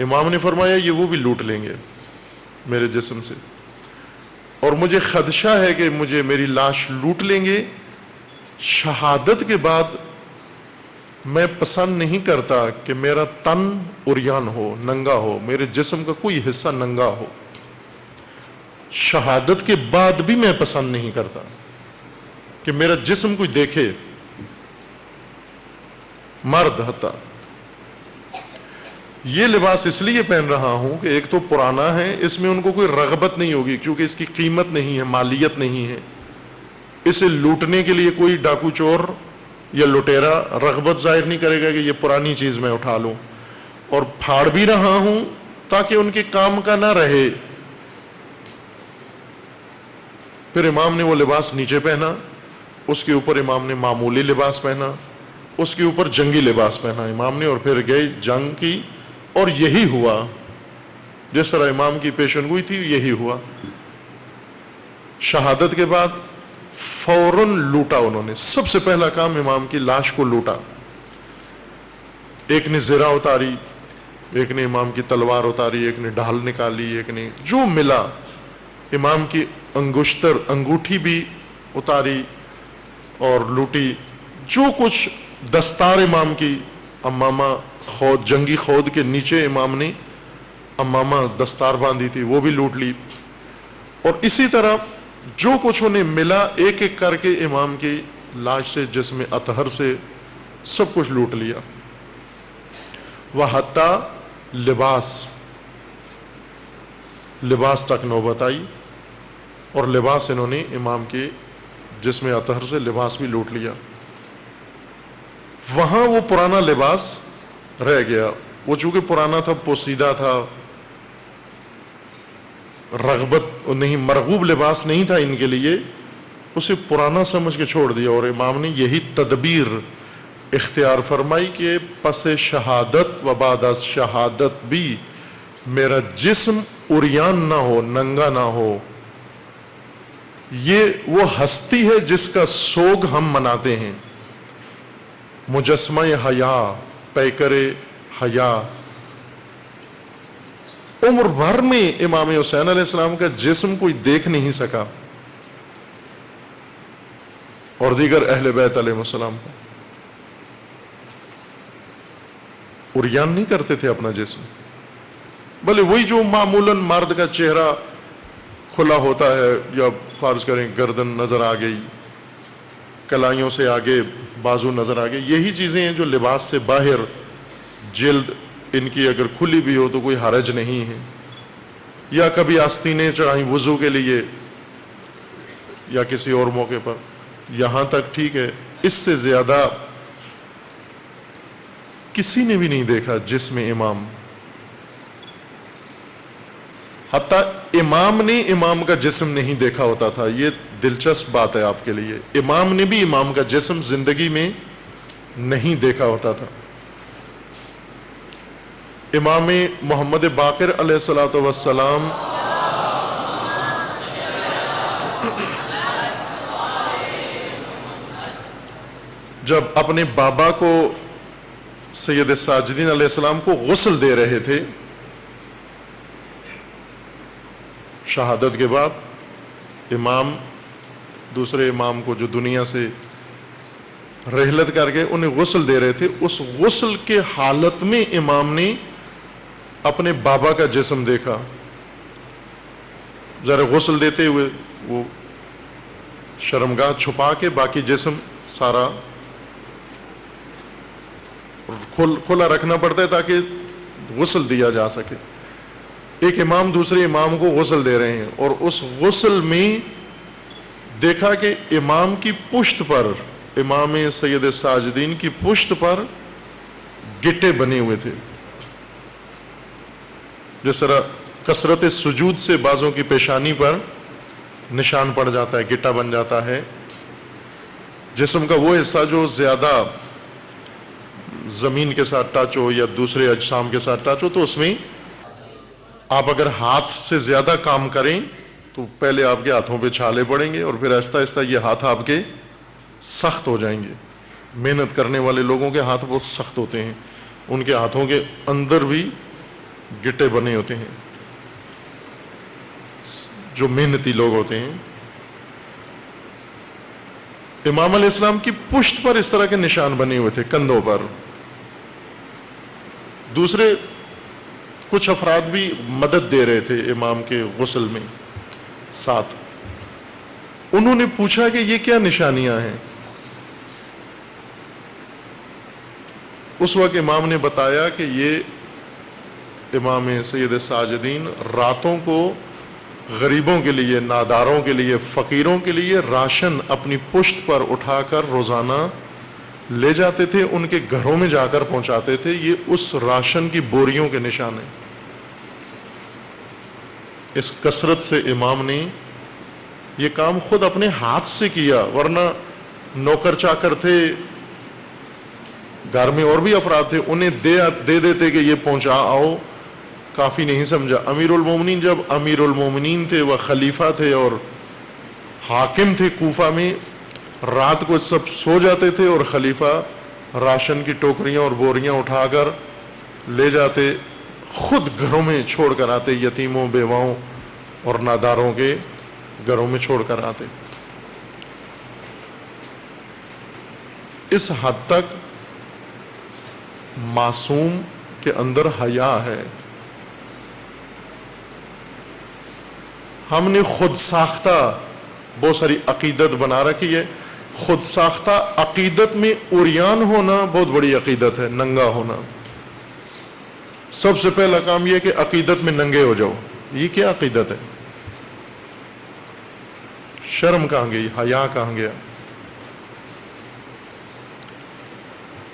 امام نے فرمایا یہ وہ بھی لوٹ لیں گے میرے جسم سے, اور مجھے خدشہ ہے کہ مجھے میری لاش لوٹ لیں گے. شہادت کے بعد میں پسند نہیں کرتا کہ میرا تن عریان ہو, ننگا ہو, میرے جسم کا کوئی حصہ ننگا ہو. شہادت کے بعد بھی میں پسند نہیں کرتا کہ میرا جسم کوئی دیکھے, مرد حتیٰ. یہ لباس اس لیے پہن رہا ہوں کہ ایک تو پرانا ہے, اس میں ان کو کوئی رغبت نہیں ہوگی کیونکہ اس کی قیمت نہیں ہے, مالیت نہیں ہے. اسے لوٹنے کے لیے کوئی ڈاکو چور یا لٹیرا رغبت ظاہر نہیں کرے گا کہ یہ پرانی چیز میں اٹھا لوں. اور پھاڑ بھی رہا ہوں تاکہ ان کے کام کا نہ رہے. پھر امام نے وہ لباس نیچے پہنا, اس کے اوپر امام نے معمولی لباس پہنا, اس کے اوپر جنگی لباس پہنا امام نے, اور پھر گئے جنگ کی. اور یہی ہوا جس طرح امام کی پیشن گوئی تھی, یہی ہوا. شہادت کے بعد فوراً لوٹا انہوں نے, سب سے پہلا کام امام کی لاش کو لوٹا. ایک نے زرہ اتاری, ایک نے امام کی تلوار اتاری, ایک نے ڈھال نکالی, ایک نے جو ملا, امام کی انگوٹھی بھی اتاری اور لوٹی, جو کچھ دستار امام کی, امامہ خود, جنگی خود کے نیچے امام نے امامہ دستار باندھی تھی, وہ بھی لوٹ لی. اور اسی طرح جو کچھ انہیں ملا ایک ایک کر کے امام کی لاش سے, جسم اطہر سے سب کچھ لوٹ لیا. وحتیٰ لباس تک نوبت آئی, اور لباس انہوں نے امام کے جسم اطہر سے لباس بھی لوٹ لیا. وہاں وہ پرانا لباس رہ گیا, وہ چونکہ پرانا تھا, پوسیدہ تھا, رغبت نہیں, مرغوب لباس نہیں تھا ان کے لیے, اسے پرانا سمجھ کے چھوڑ دیا. اور امام نے یہی تدبیر اختیار فرمائی کہ پس شہادت و بعد از شہادت بھی میرا جسم عریان نہ ہو، ننگا نہ ہو۔ یہ وہ ہستی ہے جس کا سوگ ہم مناتے ہیں۔ مجسمہ حیا، پیکر حیا۔ عمر بھر میں امام حسین علیہ السلام کا جسم کوئی دیکھ نہیں سکا، اور دیگر اہل بیت علیہ السلام کو عریان نہیں کرتے تھے اپنا جسم، بھلے وہی جو معمولاً مرد کا چہرہ کھلا ہوتا ہے، یا فرض کریں گردن نظر آ گئی، کلائیوں سے آگے بازو نظر آ گئے، یہی چیزیں ہیں جو لباس سے باہر، جلد ان کی اگر کھلی بھی ہو تو کوئی حرج نہیں ہے، یا کبھی آستینیں چڑھائیں وضو کے لیے یا کسی اور موقع پر، یہاں تک ٹھیک ہے۔ اس سے زیادہ کسی نے بھی نہیں دیکھا جسم امام، حتیٰ امام نے امام کا جسم نہیں دیکھا ہوتا تھا۔ یہ دلچسپ بات ہے آپ کے لیے، امام نے بھی امام کا جسم زندگی میں نہیں دیکھا ہوتا تھا۔ امام محمد باقر علیہ الصلوۃ والسلام جب اپنے بابا کو سید ساجدین علیہ السلام کو غسل دے رہے تھے شہادت کے بعد، امام دوسرے امام کو جو دنیا سے رحلت کر کے انہیں غسل دے رہے تھے، اس غسل کے حالت میں امام نے اپنے بابا کا جسم دیکھا۔ ذرا غسل دیتے ہوئے وہ شرمگاہ چھپا کے باقی جسم سارا کھلا رکھنا پڑتا ہے تاکہ غسل دیا جا سکے۔ ایک امام دوسرے امام کو غسل دے رہے ہیں، اور اس غسل میں دیکھا کہ امام کی پشت پر، امام سید ساجدین کی پشت پر گٹے بنے ہوئے تھے، جس طرح کثرت سجود سے بعضوں کی پیشانی پر نشان پڑ جاتا ہے، گٹا بن جاتا ہے۔ جسم کا وہ حصہ جو زیادہ زمین کے ساتھ ٹچ ہو یا دوسرے اجسام کے ساتھ ٹچ ہو، تو اس میں آپ اگر ہاتھ سے زیادہ کام کریں تو پہلے آپ کے ہاتھوں پہ چھالے پڑیں گے، اور پھر آہستہ آہستہ یہ ہاتھ آپ کے سخت ہو جائیں گے۔ محنت کرنے والے لوگوں کے ہاتھ بہت سخت ہوتے ہیں، ان کے ہاتھوں کے اندر بھی گٹے بنے ہوتے ہیں، جو محنتی لوگ ہوتے ہیں۔ امام علیہ السلام کی پشت پر اس طرح کے نشان بنے ہوئے تھے، کندھوں پر۔ دوسرے کچھ افراد بھی مدد دے رہے تھے امام کے غسل میں ساتھ۔ انہوں نے پوچھا کہ یہ کیا نشانیاں ہیں؟ اس وقت امام نے بتایا کہ یہ امام سید ساجدین راتوں کو غریبوں کے لیے، ناداروں کے لیے، فقیروں کے لیے راشن اپنی پشت پر اٹھا کر روزانہ لے جاتے تھے، ان کے گھروں میں جا کر پہنچاتے تھے۔ یہ اس راشن کی بوریوں کے نشان ہیں۔ اس کثرت سے امام نے یہ کام خود اپنے ہاتھ سے کیا، ورنہ نوکر چاکر تھے، گھر میں اور بھی افراد تھے، انہیں دے دیتے کہ یہ پہنچا آؤ، کافی نہیں سمجھا۔ امیر المومنین جب امیر المومنین تھے، وہ خلیفہ تھے اور حاکم تھے کوفہ میں، رات کو سب سو جاتے تھے اور خلیفہ راشن کی ٹوکریاں اور بوریاں اٹھا کر لے جاتے، خود گھروں میں چھوڑ کر آتے، یتیموں، بیواؤں اور ناداروں کے گھروں میں چھوڑ کر آتے۔ اس حد تک معصوم کے اندر حیا ہے۔ ہم نے خود ساختہ بہت ساری عقیدت بنا رکھی ہے۔ خود ساختہ عقیدت میں عریان ہونا بہت بڑی عقیدت ہے، ننگا ہونا۔ سب سے پہلا کام یہ کہ عقیدت میں ننگے ہو جاؤ۔ یہ کیا عقیدت ہے؟ شرم کہاں گئی؟ حیا کہاں گیا؟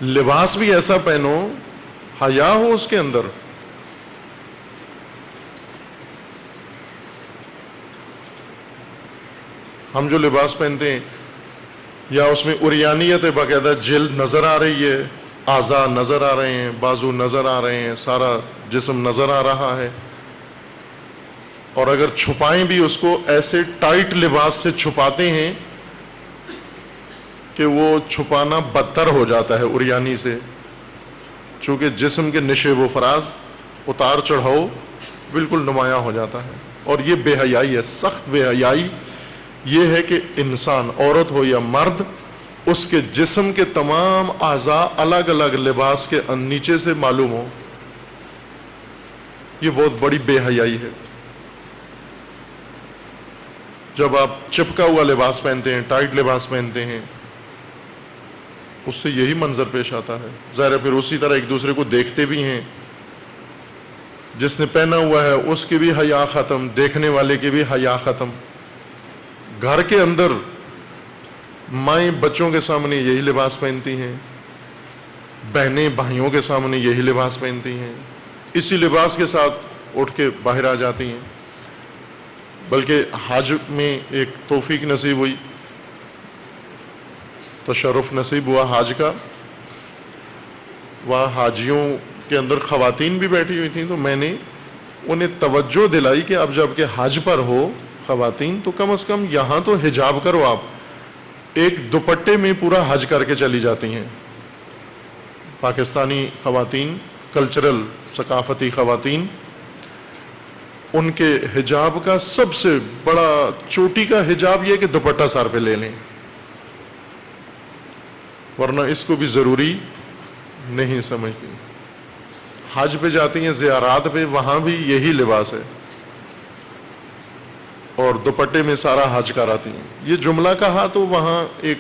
لباس بھی ایسا پہنو حیا ہو اس کے اندر۔ ہم جو لباس پہنتے ہیں، یا اس میں عریانیت باقاعدہ جلد نظر آ رہی ہے، اعضاء نظر آ رہے ہیں، بازو نظر آ رہے ہیں، سارا جسم نظر آ رہا ہے، اور اگر چھپائیں بھی اس کو ایسے ٹائٹ لباس سے چھپاتے ہیں کہ وہ چھپانا بدتر ہو جاتا ہے عریانی سے، چونکہ جسم کے نشیب و فراز اتار چڑھاؤ بالکل نمایاں ہو جاتا ہے۔ اور یہ بے حیائی ہے، سخت بے حیائی یہ ہے کہ انسان، عورت ہو یا مرد، اس کے جسم کے تمام اعضاء الگ الگ لباس کے نیچے سے معلوم ہو، یہ بہت بڑی بے حیائی ہے۔ جب آپ چپکا ہوا لباس پہنتے ہیں، ٹائٹ لباس پہنتے ہیں، اس سے یہی منظر پیش آتا ہے۔ ظاہر ہے پھر اسی طرح ایک دوسرے کو دیکھتے بھی ہیں، جس نے پہنا ہوا ہے اس کی بھی حیا ختم، دیکھنے والے کی بھی حیا ختم۔ گھر کے اندر مائیں بچوں کے سامنے یہی لباس پہنتی ہیں، بہنیں بھائیوں کے سامنے یہی لباس پہنتی ہیں، اسی لباس کے ساتھ اٹھ کے باہر آ جاتی ہیں۔ بلکہ حج میں ایک توفیق نصیب ہوئی، تشرف نصیب ہوا حج کا، وہاں حاجیوں کے اندر خواتین بھی بیٹھی ہوئی تھیں، تو میں نے انہیں توجہ دلائی کہ اب جب کہ حج پر ہو خواتین تو کم از کم یہاں تو حجاب کرو، آپ ایک دوپٹے میں پورا حج کر کے چلی جاتی ہیں۔ پاکستانی خواتین، کلچرل ثقافتی خواتین، ان کے حجاب کا سب سے بڑا چوٹی کا حجاب یہ کہ دوپٹہ سر پہ لے لیں، ورنہ اس کو بھی ضروری نہیں سمجھتی۔ حج پہ جاتی ہیں، زیارات پہ، وہاں بھی یہی لباس ہے اور دوپٹے میں سارا حج کراتی ہیں۔ یہ جملہ کہا تو وہاں ایک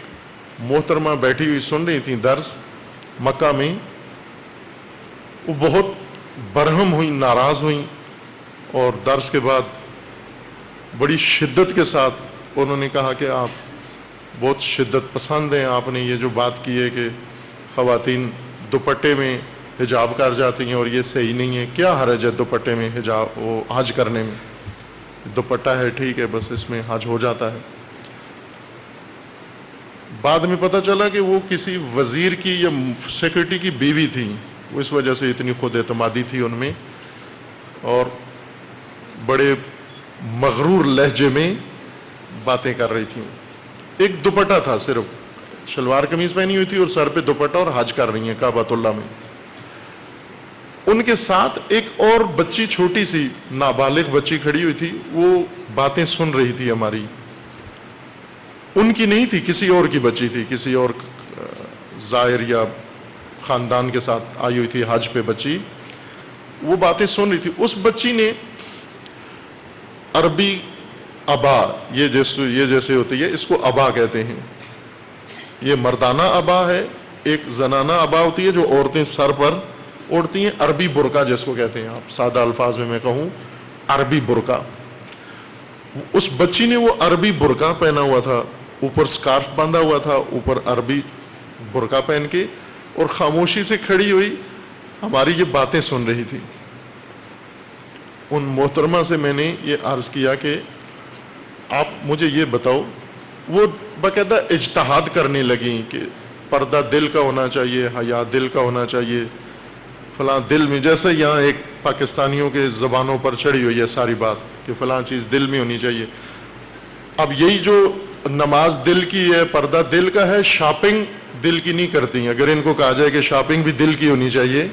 محترمہ بیٹھی ہوئی سن رہی تھیں درس مکہ میں، وہ بہت برہم ہوئی، ناراض ہوئیں، اور درس کے بعد بڑی شدت کے ساتھ انہوں نے کہا کہ آپ بہت شدت پسند ہیں، آپ نے یہ جو بات کی ہے کہ خواتین دوپٹے میں حجاب کر جاتی ہیں اور یہ صحیح نہیں ہے، کیا حرج ہے دوپٹے میں حجاب وہ حج کرنے میں؟ دوپٹہ ہے ٹھیک ہے، بس اس میں حج ہو جاتا ہے۔ بعد میں پتہ چلا کہ وہ کسی وزیر کی یا سیکرٹری کی بیوی تھی، وہ اس وجہ سے اتنی خود اعتمادی تھی ان میں، اور بڑے مغرور لہجے میں باتیں کر رہی تھیں۔ ایک دوپٹہ تھا، صرف شلوار قمیض پہنی ہوئی تھی اور سر پہ دوپٹہ، اور حج کر رہی ہیں کعبۃ اللہ میں۔ ان کے ساتھ ایک اور بچی، چھوٹی سی نابالغ بچی کھڑی ہوئی تھی، وہ باتیں سن رہی تھی ہماری، ان کی نہیں تھی، کسی اور کی بچی تھی، کسی اور زائر یا خاندان کے ساتھ آئی ہوئی تھی حج پہ بچی، وہ باتیں سن رہی تھی۔ اس بچی نے عربی ابا، یہ جیسے ہوتی ہے، اس کو ابا کہتے ہیں، یہ مردانہ ابا ہے، ایک زنانہ ابا ہوتی ہے جو عورتیں سر پر اوڑھتی ہیں، عربی برقع جس کو کہتے ہیں، آپ سادہ الفاظ میں کہوں عربی برقع۔ اس بچی نے وہ عربی برقع پہنا ہوا تھا، اوپر سکارف باندھا ہوا تھا، اوپر عربی برقع پہن کے، اور خاموشی سے کھڑی ہوئی ہماری یہ باتیں سن رہی تھی۔ ان محترمہ سے میں نے یہ عرض کیا کہ آپ مجھے یہ بتاؤ، وہ باقاعدہ اجتہاد کرنے لگیں کہ پردہ دل کا ہونا چاہیے، حیا دل کا ہونا چاہیے، فلاں دل میں، جیسے یہاں ایک پاکستانیوں کے زبانوں پر چڑھی ہوئی ہے ساری بات کہ فلاں چیز دل میں ہونی چاہیے۔ اب یہی جو نماز دل کی ہے، پردہ دل کا ہے، شاپنگ دل کی نہیں کرتی ہیں۔ اگر ان کو کہا جائے کہ شاپنگ بھی دل کی ہونی چاہیے،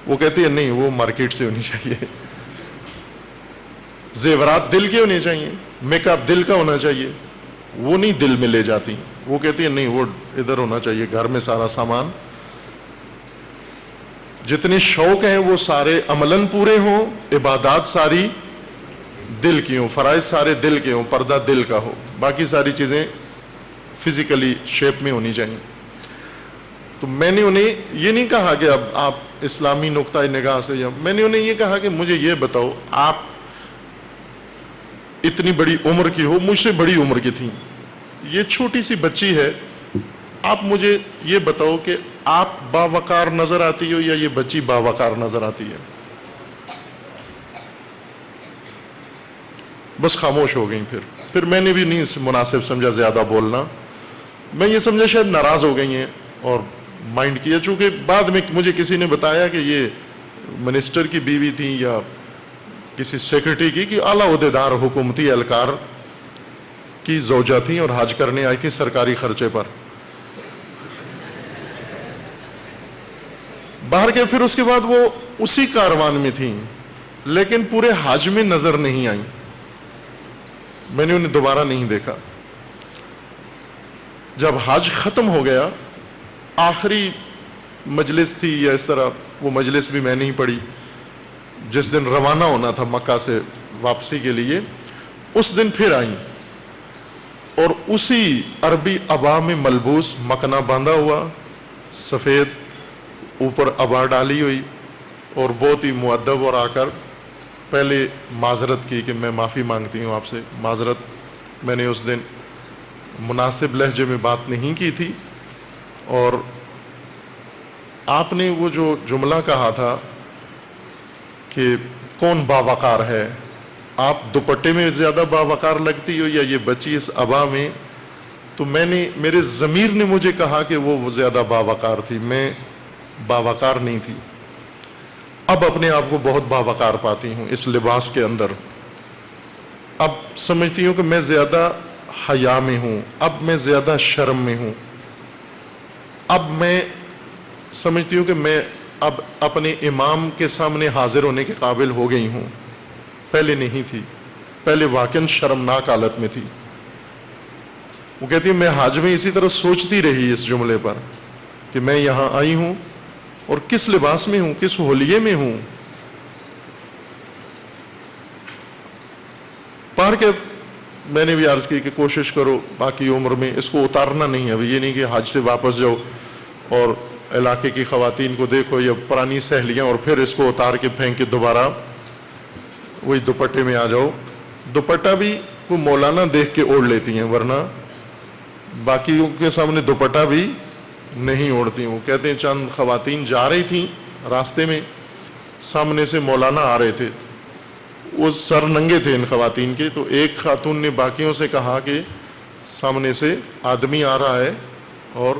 وہ کہتی ہیں نہیں، وہ مارکیٹ سے ہونی چاہیے۔ زیورات دل کے ہونے چاہیے، میک اپ دل کا ہونا چاہیے، وہ نہیں دل میں لے جاتی، وہ کہتی ہیں نہیں، وہ ادھر ہونا چاہیے، گھر میں سارا سامان۔ جتنے شوق ہیں وہ سارے عملاً پورے ہوں، عبادات ساری دل کی ہوں، فرائض سارے دل کے ہوں، پردہ دل کا ہو، باقی ساری چیزیں فزیکلی شیپ میں ہونی چاہیے۔ تو میں نے انہیں یہ نہیں کہا کہ اب آپ اسلامی نقطۂ نگاہ سے، یا میں نے انہیں یہ کہا کہ مجھے یہ بتاؤ، آپ اتنی بڑی عمر کی ہو، مجھ سے بڑی عمر کی تھیں، یہ چھوٹی سی بچی ہے، آپ مجھے یہ بتاؤ کہ آپ باوقار نظر آتی ہو یا یہ بچی باوقار نظر آتی ہے؟ بس خاموش ہو گئیں۔ پھر میں نے بھی نہیں مناسب سمجھا زیادہ بولنا، میں یہ سمجھا شاید ناراض ہو گئی ہیں اور مائنڈ کیا، چونکہ بعد میں مجھے کسی نے بتایا کہ یہ منسٹر کی بیوی تھی یا کسی سیکرٹری کی اعلیٰ عہدیدار حکومتی اہلکار کی زوجہ تھیں اور حج کرنے آئی تھی سرکاری خرچے پر. باہر کے پھر اس کے بعد وہ اسی کاروان میں تھیں لیکن پورے حج میں نظر نہیں آئیں. میں نے انہیں دوبارہ نہیں دیکھا. جب حج ختم ہو گیا، آخری مجلس تھی یا اس طرح، وہ مجلس بھی میں نہیں پڑھی، جس دن روانہ ہونا تھا مکہ سے واپسی کے لیے، اس دن پھر آئیں اور اسی عربی عبا میں ملبوس، مکنا باندھا ہوا، سفید، اوپر عبا ڈالی ہوئی، اور بہت ہی مؤدب، اور آ کر پہلے معذرت کی کہ میں معافی مانگتی ہوں آپ سے، معذرت، میں نے اس دن مناسب لہجے میں بات نہیں کی تھی، اور آپ نے وہ جو جملہ کہا تھا کہ کون باوقار ہے، آپ دوپٹے میں زیادہ باوقار لگتی ہو یا یہ بچی اس عبا میں، تو میرے ضمیر نے مجھے کہا کہ وہ زیادہ باوقار تھی، میں باوقار نہیں تھی. اب اپنے آپ کو بہت باوقار پاتی ہوں اس لباس کے اندر. اب سمجھتی ہوں کہ میں زیادہ حیا میں ہوں، اب میں زیادہ شرم میں ہوں. اب میں سمجھتی ہوں کہ میں اب اپنے امام کے سامنے حاضر ہونے کے قابل ہو گئی ہوں، پہلے نہیں تھی، پہلے واقعاً شرمناک حالت میں تھی. وہ کہتی ہے میں حج میں اسی طرح سوچتی رہی اس جملے پر کہ میں یہاں آئی ہوں اور کس لباس میں ہوں، کس حلیے میں ہوں. پار کے میں نے بھی عرض کی کہ کوشش کرو باقی عمر میں اس کو اتارنا نہیں ہے. ابھی یہ نہیں کہ حج سے واپس جاؤ اور علاقے کی خواتین کو دیکھو یا پرانی سہیلیاں اور پھر اس کو اتار کے پھینک کے دوبارہ وہی دوپٹے میں آ جاؤ. دوپٹہ بھی وہ مولانا دیکھ کے اوڑھ لیتی ہیں، ورنہ باقیوں کے سامنے دوپٹہ بھی نہیں اوڑھتی. وہ کہتے ہیں چند خواتین جا رہی تھیں راستے میں، سامنے سے مولانا آ رہے تھے، وہ سر ننگے تھے ان خواتین کے، تو ایک خاتون نے باقیوں سے کہا کہ سامنے سے آدمی آ رہا ہے اور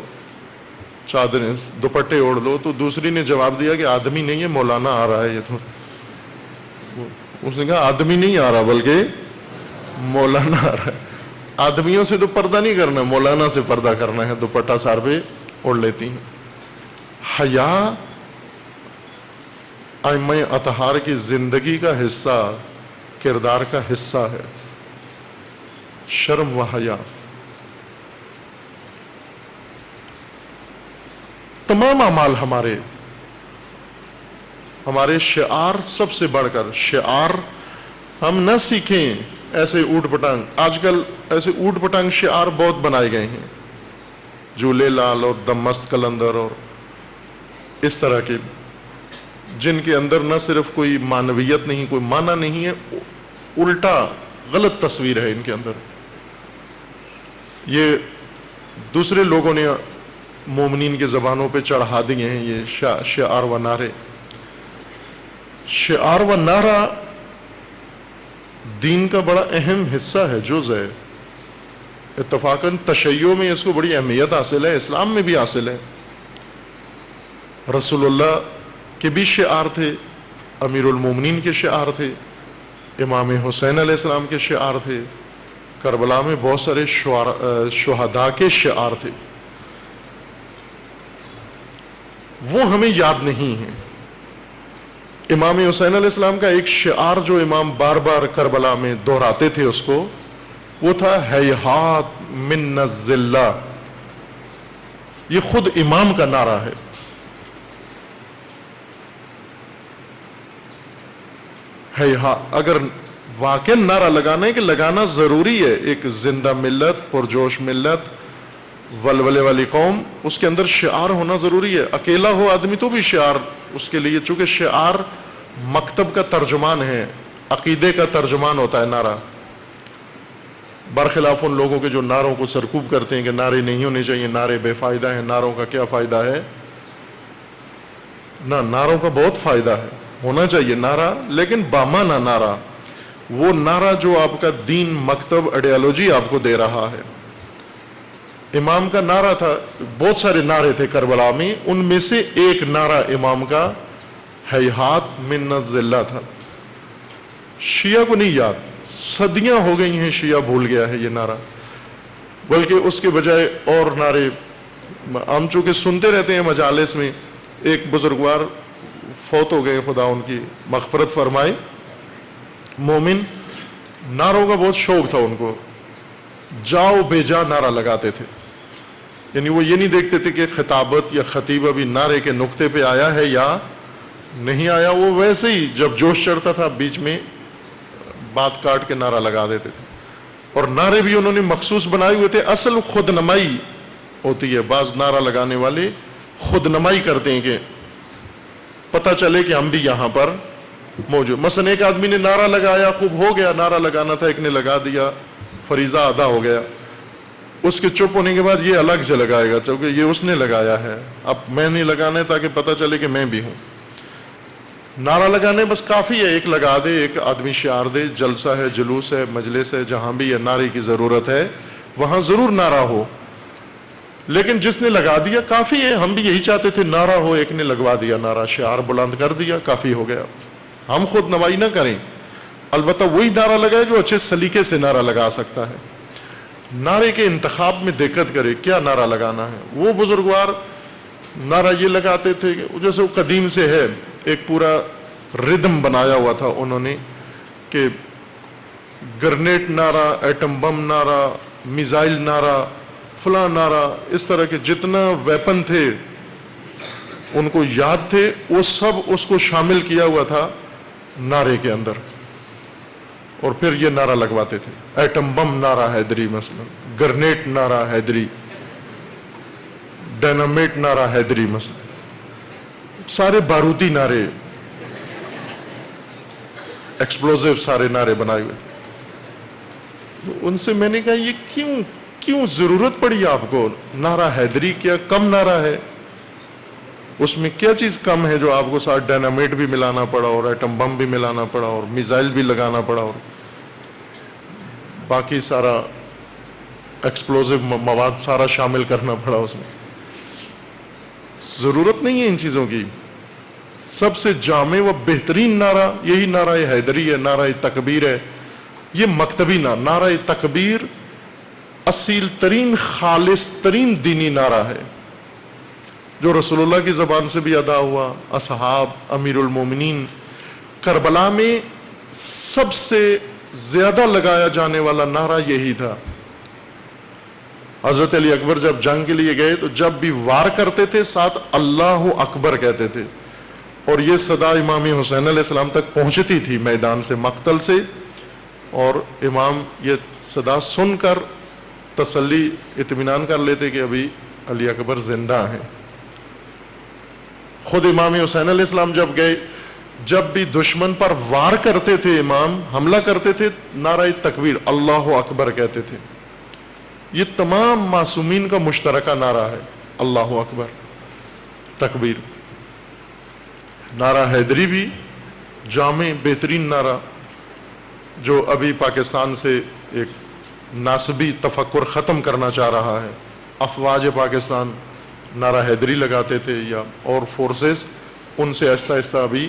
چادریں دوپٹے اوڑھ لو. تو دوسری نے جواب دیا کہ آدمی نہیں ہے، مولانا آ رہا ہے. یہ تو اس نے کہا آدمی نہیں آ رہا بلکہ مولانا آ رہا ہے. آدمیوں سے تو پردہ نہیں کرنا، مولانا سے پردہ کرنا ہے. دوپٹہ سار پہ اوڑھ لیتی ہیں. حیا ائمہ اطہار کی زندگی کا حصہ، کردار کا حصہ ہے، شرم و حیا. تمام اعمال ہمارے شعار، سب سے بڑھ کر شعار ہم نہ سیکھیں ایسے اوٹ پٹانگ. آج کل ایسے اوٹ پٹانگ شعار بہت بنائے گئے ہیں، جھولے لال اور دمست کلندر اور اس طرح کے، جن کے اندر نہ صرف کوئی معنویت نہیں، کوئی معنی نہیں ہے، الٹا غلط تصویر ہے ان کے اندر. یہ دوسرے لوگوں نے مومنین کے زبانوں پہ چڑھا دیے ہیں یہ شعار و نعرے. شعار و نعرہ دین کا بڑا اہم حصہ ہے، جز ہے. اتفاقاً تشیع میں اس کو بڑی اہمیت حاصل ہے، اسلام میں بھی حاصل ہے. رسول اللہ کے بھی شعار تھے، امیر المومنین کے شعار تھے، امام حسین علیہ السلام کے شعار تھے، کربلا میں بہت سارے شہداء کے شعار تھے. وہ ہمیں یاد نہیں ہیں. امام حسین علیہ السلام کا ایک شعار جو امام بار بار کربلا میں دہراتے تھے اس کو، وہ تھا ہیہات من الذلہ. یہ خود امام کا نعرہ ہے. اگر واقع نعرہ لگانا ہے کہ لگانا ضروری ہے، ایک زندہ ملت، پرجوش ملت، ولولے والی قوم، اس کے اندر شعار ہونا ضروری ہے. اکیلا ہو آدمی تو بھی شعار اس کے لیے، چونکہ شعار مکتب کا ترجمان ہے، عقیدے کا ترجمان ہوتا ہے نعرہ. برخلاف ان لوگوں کے جو نعروں کو سرکوب کرتے ہیں کہ نعرے نہیں ہونے چاہیے، نعرے بے فائدہ ہیں، نعروں کا کیا فائدہ ہے. نہ، نعروں کا بہت فائدہ ہے، ہونا چاہیے نعرہ، لیکن بامانہ نعرہ، وہ نعرہ جو آپ کا دین، مکتب، آئیڈیالوجی آپ کو دے رہا ہے. امام کا نعرہ تھا، بہت سارے نعرے تھے کربلا میں، ان میں سے ایک نعرہ امام کا ہیہات من الذلہ تھا۔ شیعہ کو نہیں یاد، صدیاں ہو گئی ہیں شیعہ بھول گیا ہے یہ نعرہ، بلکہ اس کے بجائے اور نعرے ہم چونکہ سنتے رہتے ہیں مجالس میں۔ ایک بزرگوار فوت ہو گئے، خدا ان کی مغفرت فرمائے، مومن، نعروں کا بہت شوق تھا ان کو، جاؤ بے جا نعرہ لگاتے تھے، یعنی وہ یہ نہیں دیکھتے تھے کہ خطابت یا خطیب ابھی نعرے کے نقطے پہ آیا ہے یا نہیں آیا، وہ ویسے ہی جب جوش چڑھتا تھا بیچ میں بات کاٹ کے نعرہ لگا دیتے تھے۔ اور نعرے بھی انہوں نے مخصوص بنائے ہوئے تھے، اصل خود نمائی ہوتی ہے، بعض نعرہ لگانے والے خود نمائی کرتے ہیں کہ پتہ چلے کہ ہم بھی یہاں پر موجود۔ مثلا ایک آدمی نے نعرہ لگایا، خوب ہو گیا، نعرہ لگانا تھا، ایک نے لگا دیا، فریضہ ادا ہو گیا، اس کے چپ ہونے کے بعد یہ الگ سے لگائے گا کیونکہ یہ اس نے لگایا ہے، اب میں نہیں لگانا ہے تاکہ پتہ چلے کہ میں بھی ہوں۔ نعرہ لگانے بس کافی ہے، ایک لگا دے، ایک آدمی شعار دے، جلسہ ہے، جلوس ہے، مجلس ہے، جہاں بھی یہ نعرے کی ضرورت ہے وہاں ضرور نعرہ ہو، لیکن جس نے لگا دیا کافی ہے۔ ہم بھی یہی چاہتے تھے نعرہ ہو، ایک نے لگوا دیا نعرہ، شعار بلند کر دیا، کافی ہو گیا۔ ہم خود نمائی نہ کریں، البتہ وہی نعرہ لگائے جو اچھے سلیقے سے نعرہ لگا سکتا ہے۔ نعرے کے انتخاب میں دقت کرے، کیا نعرہ لگانا ہے۔ وہ بزرگوار نعرہ یہ لگاتے تھے جیسے وہ قدیم سے ہے، ایک پورا ردم بنایا ہوا تھا انہوں نے کہ گرنیٹ نعرہ، ایٹم بم نعرہ، میزائل نعرہ، فلاں نعرہ، اس طرح کے جتنا ویپن تھے ان کو یاد تھے، وہ سب اس کو شامل کیا ہوا تھا نعرے کے اندر، اور پھر یہ نعرہ لگواتے تھے۔ ایٹم بم نعرہ حیدری، مثلا گرنیٹ نعرہ حیدری، ڈائنامیٹ نعرہ حیدری، مثلا سارے بارودی نعرے، ایکسپلوزیو سارے نعرے بنائے ہوئے تھے۔ ان سے میں نے کہا یہ کیوں ضرورت پڑی آپ کو؟ نعرہ حیدری کیا کم نعرہ ہے؟ اس میں کیا چیز کم ہے جو آپ کو ساتھ ڈائنامیٹ بھی ملانا پڑا اور ایٹم بم بھی ملانا پڑا اور میزائل بھی لگانا پڑا اور باقی سارا ایکسپلوزیو مواد سارا شامل کرنا پڑا اس میں؟ ضرورت نہیں ہے ان چیزوں کی۔ سب سے جامع و بہترین نعرہ یہی نعرہ حیدری ہے، نعرہ تکبیر ہے۔ یہ مکتبی نعرہ تکبیر اصیل ترین خالص ترین دینی نعرہ ہے جو رسول اللہ کی زبان سے بھی ادا ہوا، اصحاب، امیر المومنین۔ کربلا میں سب سے زیادہ لگایا جانے والا نعرہ یہی تھا۔ حضرت علی اکبر جب جنگ کے لیے گئے تو جب بھی وار کرتے تھے ساتھ اللہ اکبر کہتے تھے، اور یہ صدا امام حسین علیہ السلام تک پہنچتی تھی میدان سے، مقتل سے، اور امام یہ صدا سن کر تسلی اطمینان کر لیتے کہ ابھی علی اکبر زندہ ہیں۔ خود امام حسین علیہ السلام جب گئے، جب بھی دشمن پر وار کرتے تھے، امام حملہ کرتے تھے، نعرہ تکبیر اللہ اکبر کہتے تھے۔ یہ تمام معصومین کا مشترکہ نعرہ ہے، اللہ اکبر، تکبیر۔ نعرہ حیدری بھی جامع بہترین نعرہ جو ابھی پاکستان سے ایک ناسبی تفکر ختم کرنا چاہ رہا ہے۔ افواج پاکستان نعرہ حیدری لگاتے تھے یا اور فورسز، ان سے آہستہ آہستہ ابھی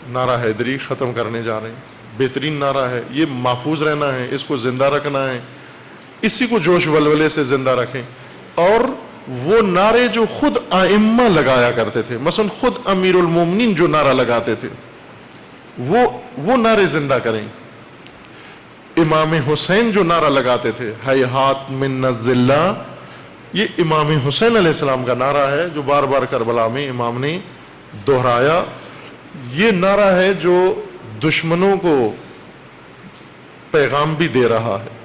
نعرہ حیدری ختم کرنے جا رہے ہیں۔ بہترین نعرہ ہے، یہ محفوظ رہنا ہے، اس کو زندہ رکھنا ہے، اسی کو جوش ولولے سے زندہ رکھیں۔ اور وہ نعرے جو خود ائمہ لگایا کرتے تھے، مثلا خود امیر المومنین جو نعرہ لگاتے تھے، وہ نعرے زندہ کریں۔ امام حسین جو نعرہ لگاتے تھے ہیہات من الذلہ، یہ امام حسین علیہ السلام کا نعرہ ہے جو بار بار کربلا میں امام نے دہرایا۔ یہ نعرہ ہے جو دشمنوں کو پیغام بھی دے رہا ہے۔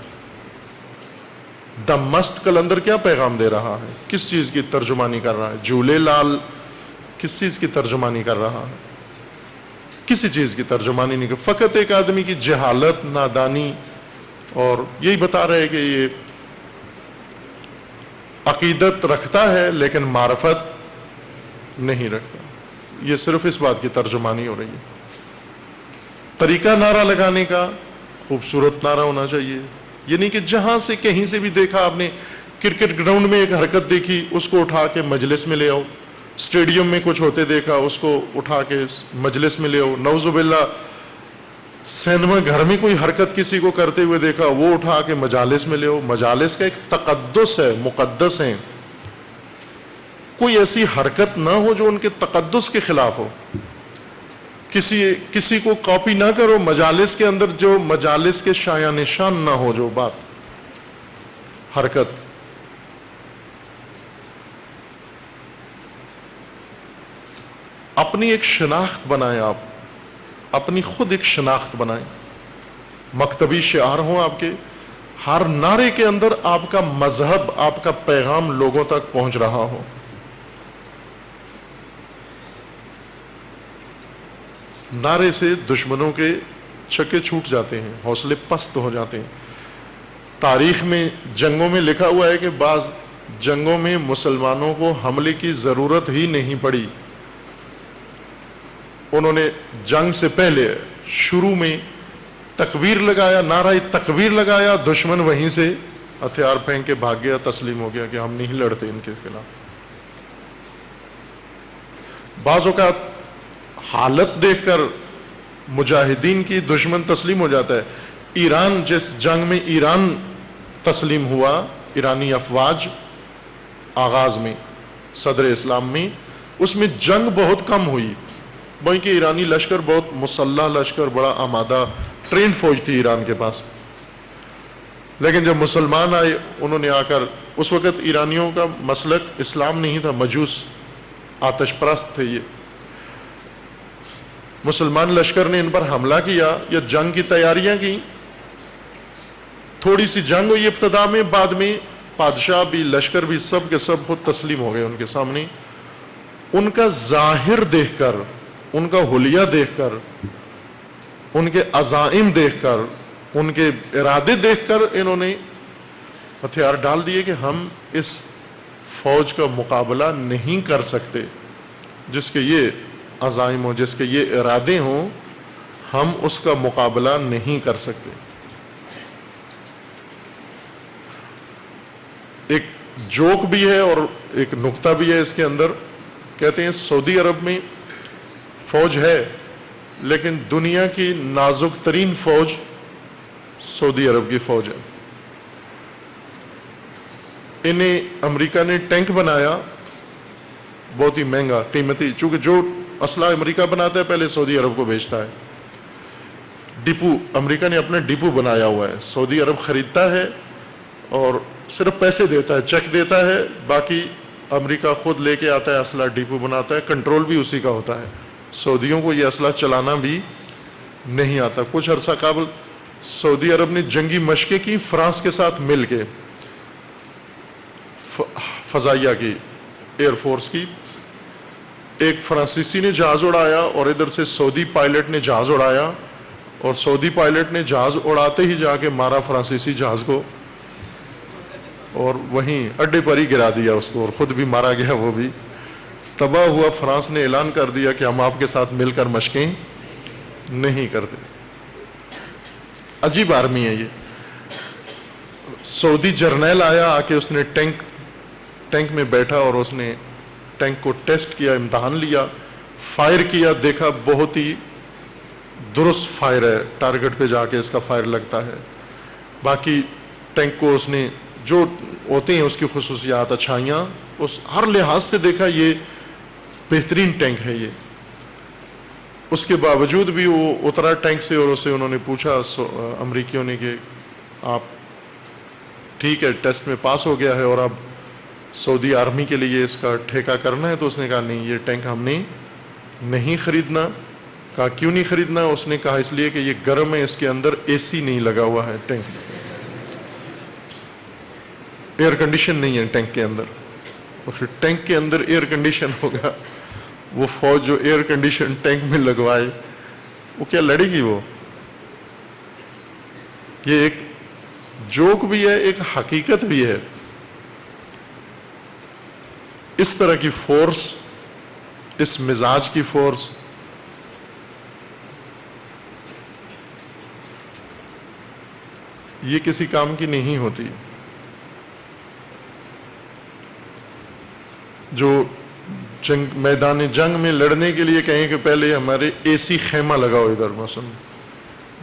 دم مست کلندر کیا پیغام دے رہا ہے؟ کس چیز کی ترجمانی کر رہا ہے؟ جھولے لال کس چیز کی ترجمانی کر رہا ہے؟ کسی چیز کی ترجمانی نہیں کر، فقط ایک آدمی کی جہالت، نادانی، اور یہی بتا رہے کہ یہ عقیدت رکھتا ہے لیکن معرفت نہیں رکھتا۔ یہ صرف اس بات کی ترجمانی ہو رہی ہے۔ طریقہ نعرہ لگانے کا خوبصورت نعرہ ہونا چاہیے، یعنی کہ جہاں سے کہیں سے بھی دیکھا آپ نے کرکٹ گراؤنڈ میں ایک حرکت دیکھی, اس کو اٹھا کے مجلس میں لے آؤ. اسٹیڈیم میں کچھ ہوتے دیکھا, اس کو اٹھا کے مجلس میں لے آؤ. نعوذ باللہ سینما گھر میں کوئی حرکت کسی کو کرتے ہوئے دیکھا, وہ اٹھا کے مجالس میں لے آؤ. مجالس کا ایک تقدس ہے, مقدس ہیں. کوئی ایسی حرکت نہ ہو جو ان کے تقدس کے خلاف ہو. کسی کو کاپی نہ کرو. مجالس کے اندر جو مجالس کے شایان نشان نہ ہو, جو بات حرکت. اپنی ایک شناخت بنائیں, آپ اپنی خود ایک شناخت بنائیں. مکتبی شعار ہوں آپ کے, ہر نعرے کے اندر آپ کا مذہب, آپ کا پیغام لوگوں تک پہنچ رہا ہو. نعرے سے دشمنوں کے چھکے چھوٹ جاتے ہیں, حوصلے پست ہو جاتے ہیں. تاریخ میں جنگوں میں لکھا ہوا ہے کہ بعض جنگوں میں مسلمانوں کو حملے کی ضرورت ہی نہیں پڑی. انہوں نے جنگ سے پہلے شروع میں تکبیر لگایا, نعرہ تکبیر لگایا, دشمن وہیں سے ہتھیار پھینک کے بھاگ گیا, تسلیم ہو گیا کہ ہم نہیں لڑتے ان کے خلاف. بعض اوقات حالت دیکھ کر مجاہدین کی دشمن تسلیم ہو جاتا ہے. ایران, جس جنگ میں ایران تسلیم ہوا, ایرانی افواج آغاز میں صدر اسلام میں, اس میں جنگ بہت کم ہوئی. وہیں کہ ایرانی لشکر بہت مسلح لشکر, بڑا آمادہ ٹرینڈ فوج تھی ایران کے پاس. لیکن جب مسلمان آئے, انہوں نے آ کر, اس وقت ایرانیوں کا مسلک اسلام نہیں تھا, مجوس آتش پرست تھے یہ. مسلمان لشکر نے ان پر حملہ کیا یا جنگ کی تیاریاں کی. تھوڑی سی جنگ ہوئی ابتدا میں, بعد میں بادشاہ بھی لشکر بھی سب کے سب خود تسلیم ہو گئے ان کے سامنے. ان کا ظاہر دیکھ کر, ان کا حلیہ دیکھ کر, ان کے عزائم دیکھ کر, ان کے ارادے دیکھ کر انہوں نے ہتھیار ڈال دیے کہ ہم اس فوج کا مقابلہ نہیں کر سکتے. جس کے یہ عزائم ہوں, جس کے یہ ارادے ہوں, ہم اس کا مقابلہ نہیں کر سکتے. ایک جوک بھی ہے اور ایک نکتہ بھی ہے اس کے اندر. کہتے ہیں سعودی عرب میں فوج ہے, لیکن دنیا کی نازک ترین فوج سعودی عرب کی فوج ہے. انہیں امریکہ نے ٹینک بنایا, بہت ہی مہنگا قیمتی, چونکہ جو اسلحہ امریکہ بناتا ہے پہلے سعودی عرب کو بیچتا ہے. ڈپو, امریکہ نے اپنا ڈپو بنایا ہوا ہے, سعودی عرب خریدتا ہے اور صرف پیسے دیتا ہے, چیک دیتا ہے, باقی امریکہ خود لے کے آتا ہے, اسلحہ ڈپو بناتا ہے, کنٹرول بھی اسی کا ہوتا ہے. سعودیوں کو یہ اسلحہ چلانا بھی نہیں آتا. کچھ عرصہ قبل سعودی عرب نے جنگی مشقیں کی فرانس کے ساتھ مل کے, فضائیہ کی, ایئر فورس کی. ایک فرانسیسی نے جہاز اڑایا اور ادھر سے سعودی پائلٹ نے جہاز اڑایا, اور سعودی پائلٹ نے جہاز اڑاتے ہی جا کے مارا فرانسیسی جہاز کو, اور وہیں اڈے پر ہی گرا دیا اس کو, اور خود بھی مارا گیا, وہ بھی تباہ ہوا. فرانس نے اعلان کر دیا کہ ہم آپ کے ساتھ مل کر مشقیں نہیں کرتے. عجیب آرمی ہے یہ. سعودی جرنیل آیا, آ کے اس نے ٹینک میں بیٹھا اور اس نے ٹینک کو ٹیسٹ کیا, امتحان لیا, فائر کیا, دیکھا بہت ہی درست فائر ہے, ٹارگٹ پہ جا کے اس کا فائر لگتا ہے. باقی ٹینک کو اس نے جو ہوتے ہیں اس کی خصوصیات, اچھائیاں, اس ہر لحاظ سے دیکھا یہ بہترین ٹینک ہے یہ. اس کے باوجود بھی وہ اترا ٹینک سے, اور اسے انہوں نے پوچھا امریکیوں نے کہ آپ ٹھیک ہے ٹیسٹ میں پاس ہو گیا ہے اور اب سعودی آرمی کے لیے اس کا ٹھیکہ کرنا ہے؟ تو اس نے کہا نہیں, یہ ٹینک ہم نے نہیں خریدنا. کہا کیوں نہیں خریدنا؟ اس نے کہا اس لیے کہ یہ گرم ہے, اس کے اندر اے سی نہیں لگا ہوا ہے, ٹینک ایئر کنڈیشن نہیں ہے ٹینک کے اندر. ٹینک کے اندر ایئر کنڈیشن ہوگا, وہ فوج جو ایئر کنڈیشن ٹینک میں لگوائے وہ کیا لڑے گی؟ وہ یہ ایک جوک بھی ہے, ایک حقیقت بھی ہے. اس طرح کی فورس, اس مزاج کی فورس یہ کسی کام کی نہیں ہوتی. جو میدان جنگ میں لڑنے کے لیے کہیں کہ پہلے ہمارے اے سی خیمہ لگاؤ، ادھر مثلا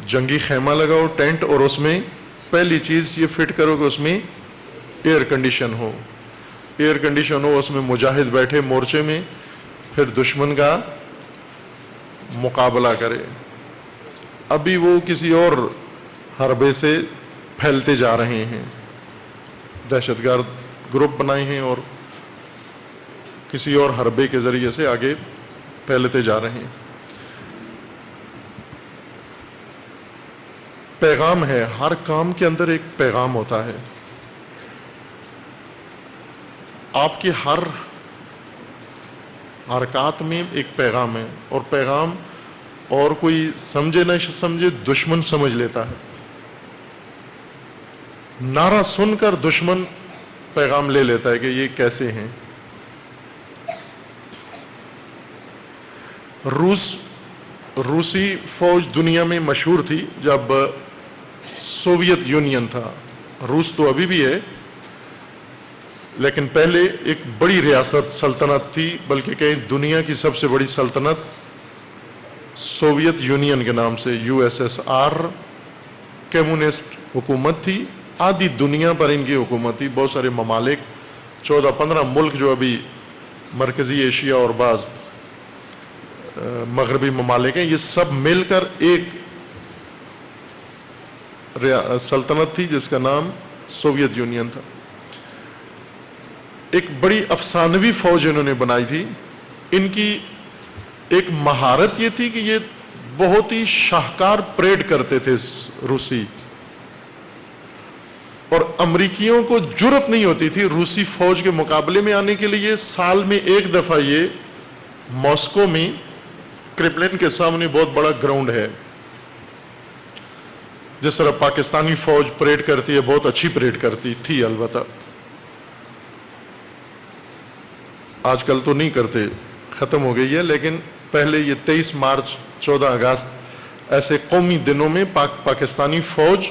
جنگی خیمہ لگاؤ ٹینٹ، اور اس میں پہلی چیز یہ فٹ کرو کہ اس میں ایئر کنڈیشن ہو، ایئر کنڈیشن ہو، اس میں مجاہد بیٹھے مورچے میں، پھر دشمن کا مقابلہ کرے۔ ابھی وہ کسی اور حربے سے پھیلتے جا رہے ہیں، دہشت گرد گروپ بنائے ہیں اور کسی اور حربے کے ذریعے سے آگے پھیلتے جا رہے ہیں۔ پیغام ہے، ہر کام کے اندر ایک پیغام ہوتا ہے۔ آپ کے ہر حرکات میں ایک پیغام ہے، اور پیغام اور کوئی سمجھے نہ سمجھے دشمن سمجھ لیتا ہے۔ نعرہ سن کر دشمن پیغام لے لیتا ہے کہ یہ کیسے ہیں۔ روسی فوج دنیا میں مشہور تھی جب سوویت یونین تھا۔ روس تو ابھی بھی ہے، لیکن پہلے ایک بڑی ریاست سلطنت تھی، بلکہ کہیں دنیا کی سب سے بڑی سلطنت سوویت یونین کے نام سے USSR کمیونسٹ حکومت تھی۔ آدھی دنیا پر ان کی حکومت تھی، بہت سارے ممالک 14-15 ملک جو ابھی مرکزی ایشیا اور بعض مغربی ممالک ہیں، یہ سب مل کر ایک سلطنت تھی جس کا نام سوویت یونین تھا۔ ایک بڑی افسانوی فوج انہوں نے بنائی تھی۔ ان کی ایک مہارت یہ تھی کہ یہ بہت ہی شاہکار پریڈ کرتے تھے روسی، اور امریکیوں کو جرأت نہیں ہوتی تھی روسی فوج کے مقابلے میں آنے کے لیے۔ سال میں ایک دفعہ یہ ماسکو میں کرپلن کے سامنے بہت بڑا گراؤنڈ ہے، جس طرح پاکستانی فوج پریڈ کرتی ہے، بہت اچھی پریڈ کرتی تھی، البتہ آج کل تو نہیں کرتے، ختم ہو گئی ہے، لیکن پہلے یہ 23 مارچ 14 اگست ایسے قومی دنوں میں پاکستانی فوج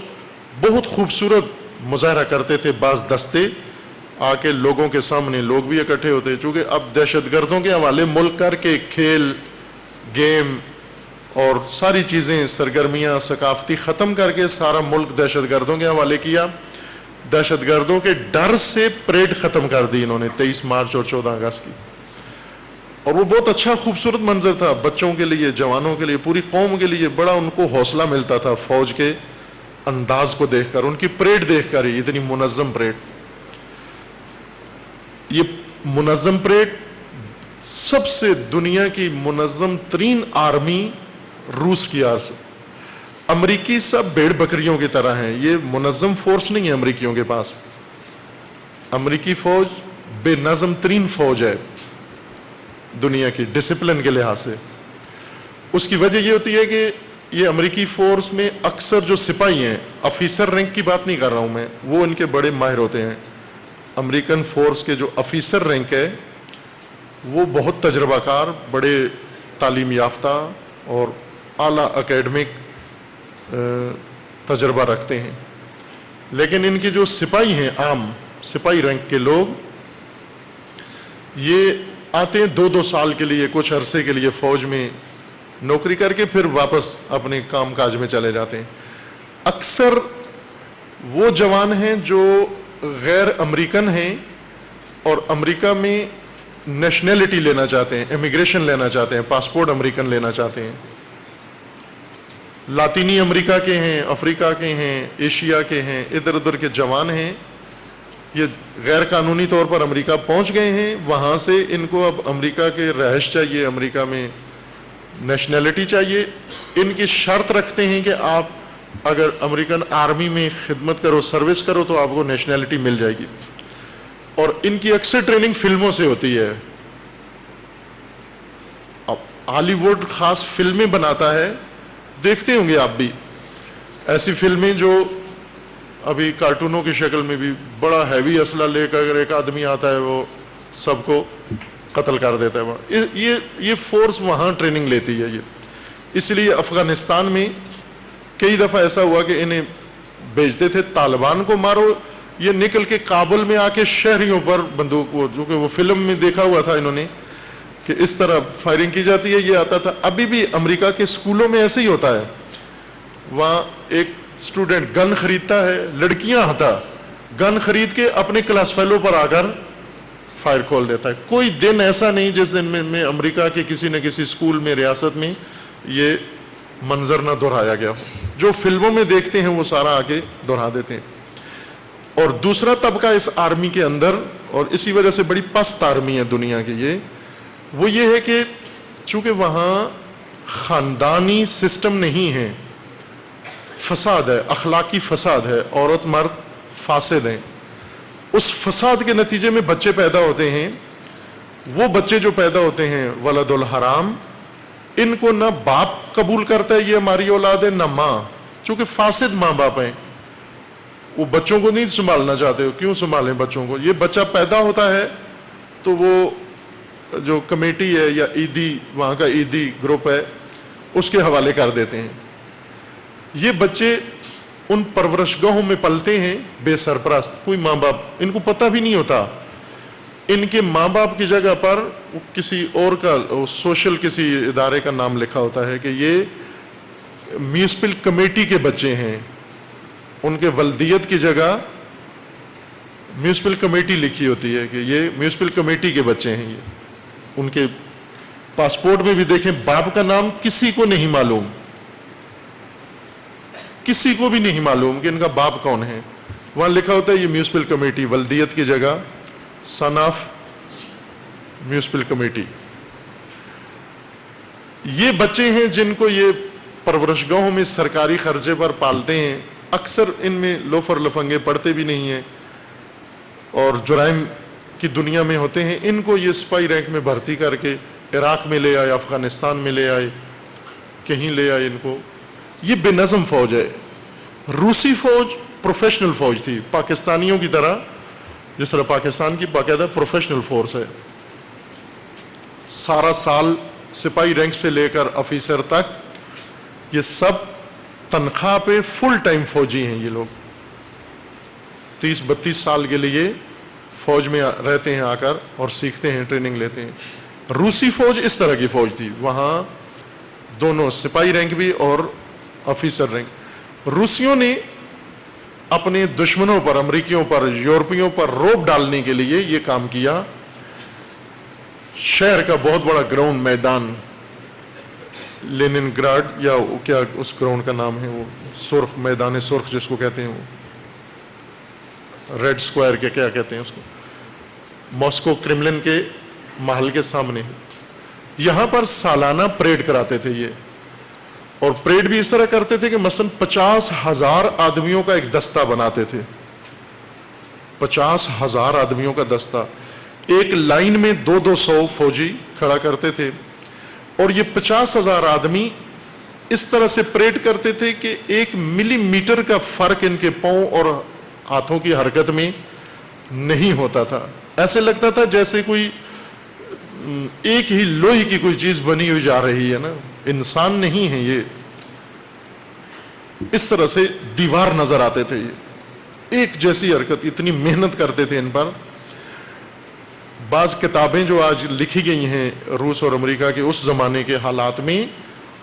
بہت خوبصورت مظاہرہ کرتے تھے۔ بعض دستے آ کے لوگوں کے سامنے، لوگ بھی اکٹھے ہوتے، چونکہ اب دہشت گردوں کے حوالے ملک کر کے کھیل گیم اور ساری چیزیں سرگرمیاں ثقافتی ختم کر کے سارا ملک دہشت گردوں کے حوالے کیا۔ دہشت گردوں کے ڈر سے پریڈ ختم کر دی انہوں نے 23 مارچ اور 14 اگست کی، اور وہ بہت اچھا خوبصورت منظر تھا بچوں کے لیے، جوانوں کے لیے، پوری قوم کے لیے۔ بڑا ان کو حوصلہ ملتا تھا فوج کے انداز کو دیکھ کر، ان کی پریڈ دیکھ کر ہی، اتنی منظم پریڈ۔ یہ منظم پریڈ، سب سے دنیا کی منظم ترین آرمی روس کی امریکی سب بھیڑ بکریوں کی طرح ہیں، یہ منظم فورس نہیں ہے امریکیوں کے پاس۔ امریکی فوج بے نظم ترین فوج ہے دنیا کی ڈسپلن کے لحاظ سے۔ اس کی وجہ یہ ہوتی ہے کہ یہ امریکی فورس میں اکثر جو سپاہی ہیں، آفیسر رینک کی بات نہیں کر رہا ہوں میں، وہ ان کے بڑے ماہر ہوتے ہیں۔ امریکن فورس کے جو آفیسر رینک ہے وہ بہت تجربہ کار، بڑے تعلیم یافتہ اور اعلیٰ اکیڈمک تجربہ رکھتے ہیں، لیکن ان کے جو سپاہی ہیں، عام سپاہی رینک کے لوگ، یہ آتے ہیں 2-2 سال کے لیے، کچھ عرصے کے لیے فوج میں نوکری کر کے پھر واپس اپنے کام کاج میں چلے جاتے ہیں۔ اکثر وہ جوان ہیں جو غیر امریکن ہیں اور امریکہ میں نیشنلٹی لینا چاہتے ہیں، امیگریشن لینا چاہتے ہیں، پاسپورٹ امریکن لینا چاہتے ہیں۔ لاطینی امریکہ کے ہیں، افریقہ کے ہیں، ایشیا کے ہیں، ادھر ادھر کے جوان ہیں، یہ غیر قانونی طور پر امریکہ پہنچ گئے ہیں، وہاں سے ان کو اب امریکہ کے رہائش چاہیے، امریکہ میں نیشنلٹی چاہیے۔ ان کی شرط رکھتے ہیں کہ آپ اگر امریکن آرمی میں خدمت کرو، سروس کرو، تو آپ کو نیشنلٹی مل جائے گی، اور ان کی اکثر ٹریننگ فلموں سے ہوتی ہے۔ اب ہالی ووڈ خاص فلمیں بناتا ہے، دیکھتے ہوں گے آپ بھی ایسی فلمیں جو ابھی کارٹونوں کی شکل میں بھی بڑا ہیوی اسلحہ لے کر ایک آدمی آتا ہے، وہ سب کو قتل کر دیتا ہے وہاں۔ یہ فورس وہاں ٹریننگ لیتی ہے۔ یہ اس لیے افغانستان میں کئی دفعہ ایسا ہوا کہ انہیں بھیجتے تھے طالبان کو مارو، یہ نکل کے کابل میں آ کے شہریوں پر بندوق، جو کہ وہ فلم میں دیکھا ہوا تھا انہوں نے کہ اس طرح فائرنگ کی جاتی ہے، یہ آتا تھا۔ ابھی بھی امریکہ کے اسکولوں میں ایسے ہی ہوتا ہے، وہاں ایک اسٹوڈنٹ گن خریدتا ہے، لڑکیاں ہتا گن خرید کے اپنے کلاس فیلو پر آ کر فائر کھول دیتا ہے۔ کوئی دن ایسا نہیں جس دن میں امریکہ کے کسی نہ کسی اسکول میں، ریاست میں یہ منظر نہ دہرایا گیا ہو۔ جو فلموں میں دیکھتے ہیں وہ سارا آگے دہرا دیتے ہیں۔ اور دوسرا طبقہ اس آرمی کے اندر، اور اسی وجہ سے بڑی پست آرمی ہے دنیا کی، وہ یہ ہے کہ چونکہ وہاں خاندانی سسٹم نہیں ہے، فساد ہے، اخلاقی فساد ہے، عورت مرد فاسد ہیں، اس فساد کے نتیجے میں بچے پیدا ہوتے ہیں۔ وہ بچے جو پیدا ہوتے ہیں ولد الحرام، ان کو نہ باپ قبول کرتا ہے یہ ہماری اولاد ہے، نہ ماں، چونکہ فاسد ماں باپ ہیں، وہ بچوں کو نہیں سنبھالنا چاہتے۔ کیوں سنبھالیں بچوں کو؟ یہ بچہ پیدا ہوتا ہے تو وہ جو کمیٹی ہے یا عیدی، وہاں کا عیدی گروپ ہے، اس کے حوالے کر دیتے ہیں۔ یہ بچے ان پرورش گاہوں میں پلتے ہیں بے سرپرست، کوئی ماں باپ، ان کو پتہ بھی نہیں ہوتا۔ ان کے ماں باپ کی جگہ پر کسی اور کا سوشل کسی ادارے کا نام لکھا ہوتا ہے کہ یہ میونسپل کمیٹی کے بچے ہیں، ان کے ولدیت کی جگہ میونسپل کمیٹی لکھی ہوتی ہے کہ یہ میونسپل کمیٹی کے بچے ہیں۔ یہ ان کے پاسپورٹ میں بھی دیکھیں باپ کا نام کسی کو نہیں معلوم، کسی کو بھی نہیں معلوم کہ ان کا باپ کون ہے، وہاں لکھا ہوتا ہے یہ میونسپل کمیٹی، ولدیت کی جگہ سن آف میونسپل کمیٹی۔ یہ بچے ہیں جن کو یہ پرورش گاہوں میں سرکاری خرچے پر پالتے ہیں، اکثر ان میں لوفر لفنگے پڑھتے بھی نہیں ہیں اور جرائم کی دنیا میں ہوتے ہیں۔ ان کو یہ سپاہی رینک میں بھرتی کر کے عراق میں لے آئے، افغانستان میں لے آئے، کہیں لے آئے ان کو۔ یہ بے نظم فوج ہے۔ روسی فوج پروفیشنل فوج تھی، پاکستانیوں کی طرح، جس طرح پاکستان کی باقاعدہ پروفیشنل فورس ہے، سارا سال سپاہی رینک سے لے کر آفیسر تک یہ سب تنخواہ پہ فل ٹائم فوجی ہیں۔ یہ لوگ 30-32 سال کے لیے فوج میں رہتے ہیں آ کر اور سیکھتے ہیں، ٹریننگ لیتے ہیں۔ روسی فوج اس طرح کی فوج تھی، وہاں دونوں سپاہی رینک بھی اور آفیسر رینک۔ روسیوں نے اپنے دشمنوں پر، امریکیوں پر، یورپیوں پر رعب ڈالنے کے لیے یہ کام کیا۔ شہر کا بہت بڑا گراؤنڈ، میدان، لینن گراڈ، یا کیا اس گراؤنڈ کا نام ہے، وہ سرخ میدان سرخ جس کو کہتے ہیں، وہ ریڈ سکوائر کے کیا کہتے ہیں اس کو، ماسکو کرملن کے محل کے سامنے۔ یہاں پر سالانہ پریڈ کراتے تھے یہ، اور پریڈ بھی اس طرح کرتے تھے کہ مثلا 50,000 آدمیوں کا ایک دستہ بناتے تھے، 50,000 آدمیوں کا دستہ، ایک لائن میں 200 فوجی کھڑا کرتے تھے، اور یہ 50,000 آدمی اس طرح سے پریڈ کرتے تھے کہ 1 ملی میٹر کا فرق ان کے پاؤں اور ہاتھوں کی حرکت میں نہیں ہوتا تھا۔ ایسے لگتا تھا جیسے کوئی ایک ہی لوہے کی کوئی چیز بنی ہوئی جا رہی ہے نا، انسان نہیں ہے یہ۔ اس طرح سے دیوار نظر آتے تھے، یہ ایک جیسی حرکت، اتنی محنت کرتے تھے ان پر۔ بعض کتابیں جو آج لکھی گئی ہیں روس اور امریکہ کے اس زمانے کے حالات میں،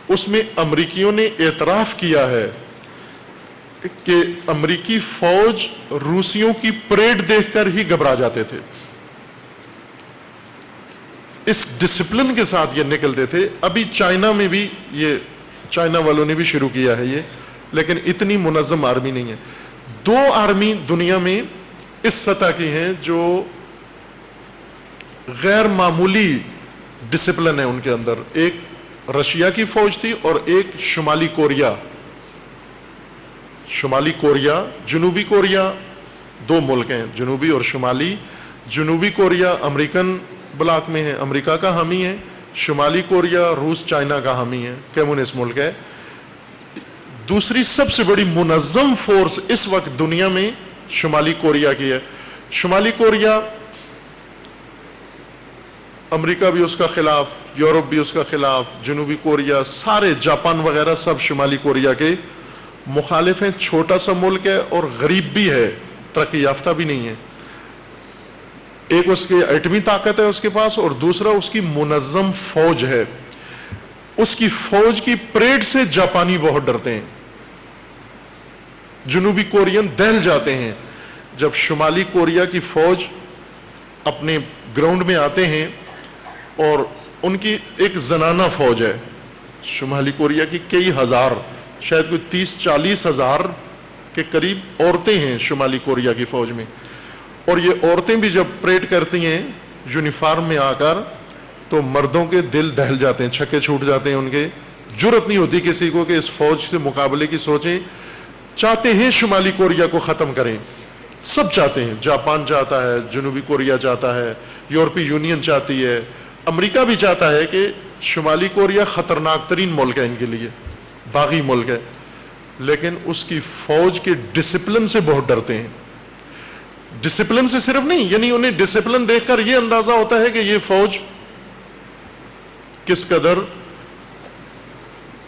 اس میں امریکیوں نے اعتراف کیا ہے کہ امریکی فوج روسیوں کی پریڈ دیکھ کر ہی گھبرا جاتے تھے، اس ڈسپلن کے ساتھ یہ نکلتے تھے۔ ابھی چائنا میں بھی یہ، چائنا والوں نے بھی شروع کیا ہے یہ، لیکن اتنی منظم آرمی نہیں ہے۔ 2 آرمی دنیا میں اس سطح کی ہیں جو غیر معمولی ڈسپلن ہے ان کے اندر، ایک رشیا کی فوج تھی اور ایک شمالی کوریا۔ شمالی کوریا، جنوبی کوریا، 2 ملک ہیں، جنوبی اور شمالی۔ جنوبی کوریا امریکن بلاک میں ہے، امریکہ کا حامی ہے۔ شمالی کوریا روس چائنا کا حامی ہے، کمیونسٹ ملک ہے۔ دوسری سب سے بڑی منظم فورس اس وقت دنیا میں شمالی کوریا کی ہے۔ شمالی کوریا، امریکہ بھی اس کا خلاف، یورپ بھی اس کا خلاف، جنوبی کوریا، سارے جاپان وغیرہ سب شمالی کوریا کے مخالف ہیں۔ چھوٹا سا ملک ہے اور غریب بھی ہے، ترقی یافتہ بھی نہیں ہے. ایک اس کی ایٹمی طاقت ہے اس کے پاس، اور دوسرا اس کی منظم فوج ہے. اس کی فوج کی پریڈ سے جاپانی بہت ڈرتے ہیں. جنوبی کورین دہل جاتے ہیں جب شمالی کوریا کی فوج اپنے گراؤنڈ میں آتے ہیں، اور ان کی ایک زنانہ فوج ہے. شمالی کوریا کی کئی ہزار، شاید کوئی 30-40 ہزار کے قریب عورتیں ہیں شمالی کوریا کی فوج میں. اور یہ عورتیں بھی جب پریڈ کرتی ہیں یونیفارم میں آ کر، تو مردوں کے دل دہل جاتے ہیں، چھکے چھوٹ جاتے ہیں ان کے. جرأت نہیں ہوتی کسی کو کہ اس فوج سے مقابلے کی سوچیں. چاہتے ہیں شمالی کوریا کو ختم کریں، سب چاہتے ہیں. جاپان چاہتا ہے، جنوبی کوریا چاہتا ہے، یورپی یونین چاہتی ہے، امریکہ بھی چاہتا ہے کہ شمالی کوریا خطرناک ترین ملک ہے ان کے لیے، باغی ملک ہے. لیکن اس کی فوج کے ڈسپلن سے بہت ڈرتے ہیں. ڈسپلن سے صرف نہیں، یعنی انہیں ڈسپلن دیکھ کر یہ اندازہ ہوتا ہے کہ یہ فوج کس قدر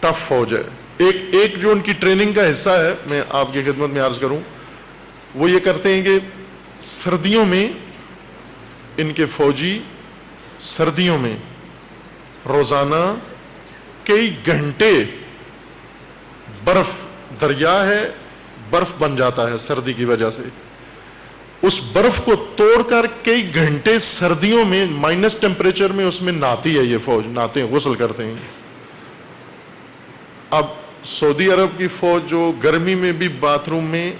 ٹف فوج ہے. ایک جو ان کی ٹریننگ کا حصہ ہے، میں آپ کی خدمت میں عرض کروں، وہ یہ کرتے ہیں کہ سردیوں میں ان کے فوجی سردیوں میں روزانہ کئی گھنٹے برف، دریا ہے برف بن جاتا ہے سردی کی وجہ سے، اس برف کو توڑ کر کئی گھنٹے سردیوں میں مائنس ٹیمپریچر میں اس میں نہاتی ہے یہ فوج، نہاتے ہیں، غسل کرتے ہیں. اب سعودی عرب کی فوج جو گرمی میں بھی باتھ روم میں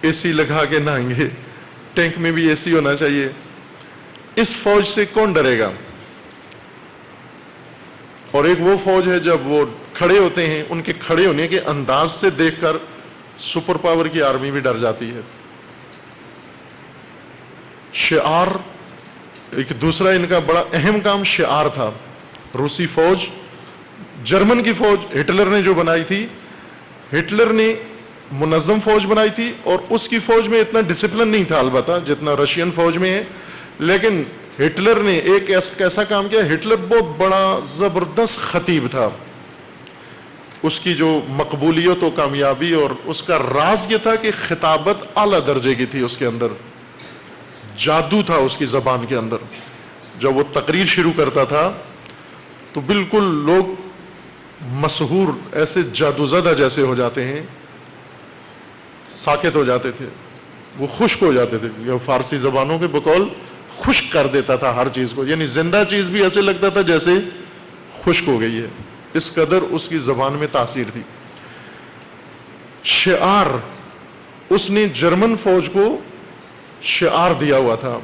اے سی لگا کے نہائیں گے، ٹینک میں بھی اے سی ہونا چاہیے. اس فوج سے کون ڈرے گا؟ اور ایک وہ فوج ہے جب وہ کھڑے ہوتے ہیں، ان کے کھڑے ہونے کے انداز سے دیکھ کر سپر پاور کی آرمی بھی ڈر جاتی ہے. شعار، ایک دوسرا ان کا بڑا اہم کام شعار تھا. روسی فوج، جرمن کی فوج ہٹلر نے جو بنائی تھی، ہٹلر نے منظم فوج بنائی تھی، اور اس کی فوج میں اتنا ڈسپلن نہیں تھا البتہ جتنا رشین فوج میں ہے. لیکن ہٹلر نے ایک ایسا کام کیا، ہٹلر بہت بڑا زبردست خطیب تھا. اس کی جو مقبولیت و کامیابی، اور اس کا راز یہ تھا کہ خطابت اعلیٰ درجے کی تھی، اس کے اندر جادو تھا اس کی زبان کے اندر. جب وہ تقریر شروع کرتا تھا تو بالکل لوگ مسحور، ایسے جادو زدہ جیسے ہو جاتے ہیں، ساکت ہو جاتے تھے، وہ خشک ہو جاتے تھے. یہ فارسی زبانوں کے بقول خشک کر دیتا تھا ہر چیز کو، یعنی زندہ چیز بھی ایسے لگتا تھا جیسے خشک ہو گئی ہے. اس قدر اس کی زبان میں تاثیر تھی. شعار، اس نے جرمن فوج کو شعار دیا ہوا تھا،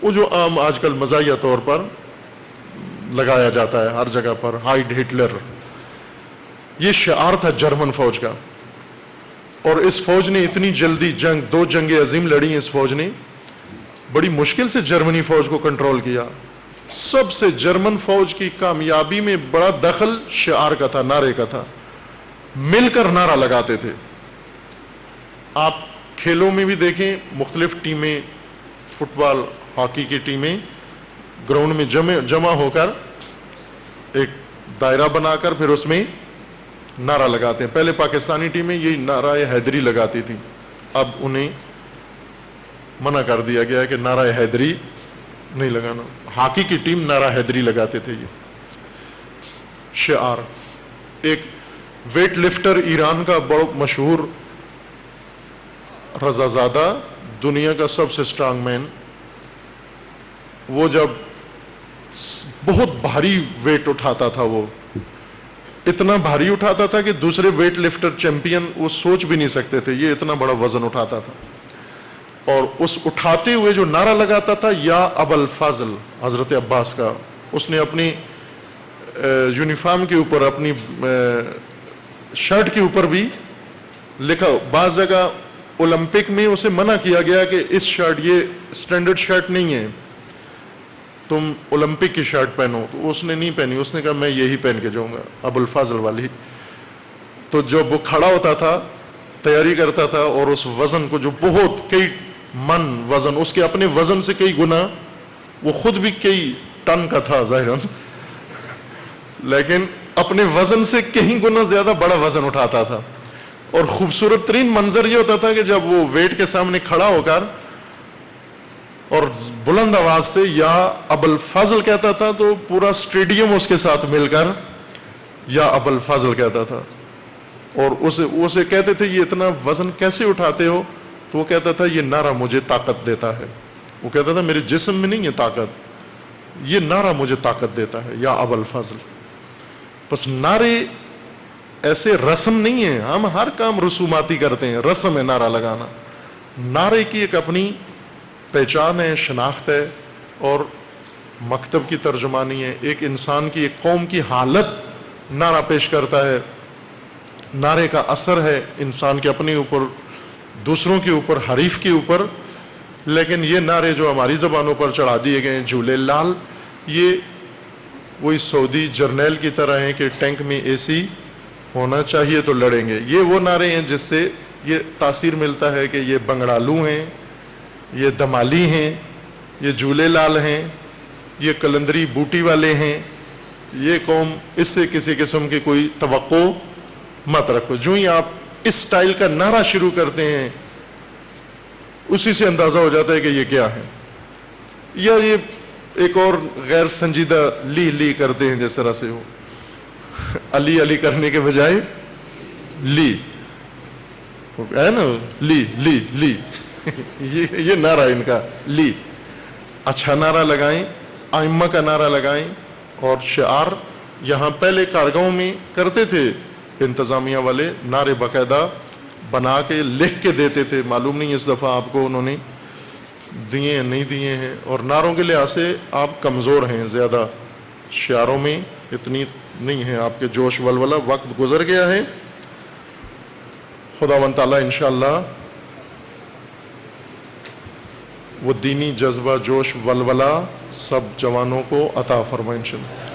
وہ جو عام آج کل مزاحیہ طور پر لگایا جاتا ہے ہر جگہ پر، ہائیڈ ہٹلر. یہ شعار تھا جرمن فوج کا. اور اس فوج نے اتنی جلدی دو جنگیں عظیم لڑی ہیں. اس فوج نے بڑی مشکل سے جرمنی فوج کو کنٹرول کیا. سب سے جرمن فوج کی کامیابی میں بڑا دخل شعار کا تھا، نعرے کا تھا. مل کر نعرہ لگاتے تھے. آپ کھیلوں میں بھی دیکھیں، مختلف ٹیمیں، فٹ بال، ہاکی کی ٹیمیں گراؤنڈ میں جمع ہو کر ایک دائرہ بنا کر پھر اس میں نعرہ لگاتے ہیں. پہلے پاکستانی ٹیمیں یہ نعرہ حیدری لگاتی تھی، اب انہیں منع کر دیا گیا کہ نعرہ حیدری نہیں لگانا. ہاکی کی ٹیم نعرہ حیدری لگاتے تھے. یہ شعار. ایک ویٹ لفٹر ایران کا بڑا مشہور رضا زادہ، دنیا کا سب سے اسٹرانگ مین، وہ جب بہت بھاری ویٹ اٹھاتا تھا، وہ اتنا بھاری اٹھاتا تھا کہ دوسرے ویٹ لفٹر چیمپئن وہ سوچ بھی نہیں سکتے تھے یہ اتنا بڑا وزن اٹھاتا تھا. اور اس اٹھاتے ہوئے جو نعرہ لگاتا تھا، یا ابا الفضل، حضرت عباس کا، اس نے اپنی یونیفارم کے اوپر، اپنی شرٹ کے اوپر بھی لکھا. بعض جگہ اولمپک میں اسے منع کیا گیا کہ اس شرٹ، یہ سٹینڈرڈ شرٹ نہیں ہے، تم اولمپک کی شرٹ پہنو. تو اس نے نہیں پہنی، اس نے کہا میں یہی پہن کے جاؤں گا، ابو الفضل والی. تو جب وہ کھڑا ہوتا تھا، تیاری کرتا تھا، اور اس وزن کو جو بہت کئی من وزن، اس کے اپنے وزن سے کئی گنا، وہ خود بھی کئی ٹن کا تھا ظاہراً، لیکن اپنے وزن سے کہیں گنا زیادہ بڑا وزن اٹھاتا تھا. اور خوبصورت ترین منظر یہ ہوتا تھا کہ جب وہ ویٹ کے سامنے کھڑا ہو کر اور بلند آواز سے یا ابوالفضل کہتا تھا تو پورا اسٹیڈیم اس کے ساتھ مل کر یا ابوالفضل کہتا تھا. اور اسے کہتے تھے یہ اتنا وزن کیسے اٹھاتے ہو؟ تو وہ کہتا تھا یہ نعرہ مجھے طاقت دیتا ہے. وہ کہتا تھا میرے جسم میں نہیں ہے طاقت، یہ نعرہ مجھے طاقت دیتا ہے یا ابوالفضل. بس نعرے ایسے رسم نہیں ہے، ہم ہر کام رسوماتی کرتے ہیں، رسم ہے نعرہ لگانا. نعرے کی ایک اپنی پہچان ہے، شناخت ہے اور مکتب کی ترجمانی ہے. ایک انسان کی، ایک قوم کی حالت نعرہ پیش کرتا ہے. نعرے کا اثر ہے انسان کے اپنے اوپر، دوسروں کے اوپر، حریف کے اوپر. لیکن یہ نعرے جو ہماری زبانوں پر چڑھا دیے گئے ہیں، جھولے لال، یہ وہی سعودی جرنیل کی طرح ہیں کہ ٹینک میں اے سی ہونا چاہیے تو لڑیں گے. یہ وہ نعرے ہیں جس سے یہ تاثیر ملتا ہے کہ یہ بنگڑالو ہیں، یہ دمالی ہیں، یہ جھولے لال ہیں، یہ کلندری بوٹی والے ہیں. یہ قوم اس سے کسی قسم کی کوئی توقع مت رکھو. جو ہی آپ اس سٹائل کا نعرہ شروع کرتے ہیں اسی سے اندازہ ہو جاتا ہے کہ یہ کیا ہے. یا یہ ایک اور غیر سنجیدہ لی کرتے ہیں جس طرح سے ہو علی علی کرنے کے بجائے لی ہے نا، لی یہ نعرہ ان کا لی. اچھا نعرہ لگائیں، ائمہ کا نعرہ لگائیں. اور شعار یہاں پہلے کارگاہوں میں کرتے تھے انتظامیہ والے، نعرے باقاعدہ بنا کے لکھ کے دیتے تھے. معلوم نہیں اس دفعہ آپ کو انہوں نے دیے ہیں نہیں دیے ہیں. اور نعروں کے لحاظ سے آپ کمزور ہیں، زیادہ شعاروں میں اتنی نہیں ہے آپ کے جوش ولولہ. وقت گزر گیا ہے. خداوند تعالیٰ انشاءاللہ وہ دینی جذبہ، جوش ولولہ سب جوانوں کو عطا فرمائے انشاءاللہ.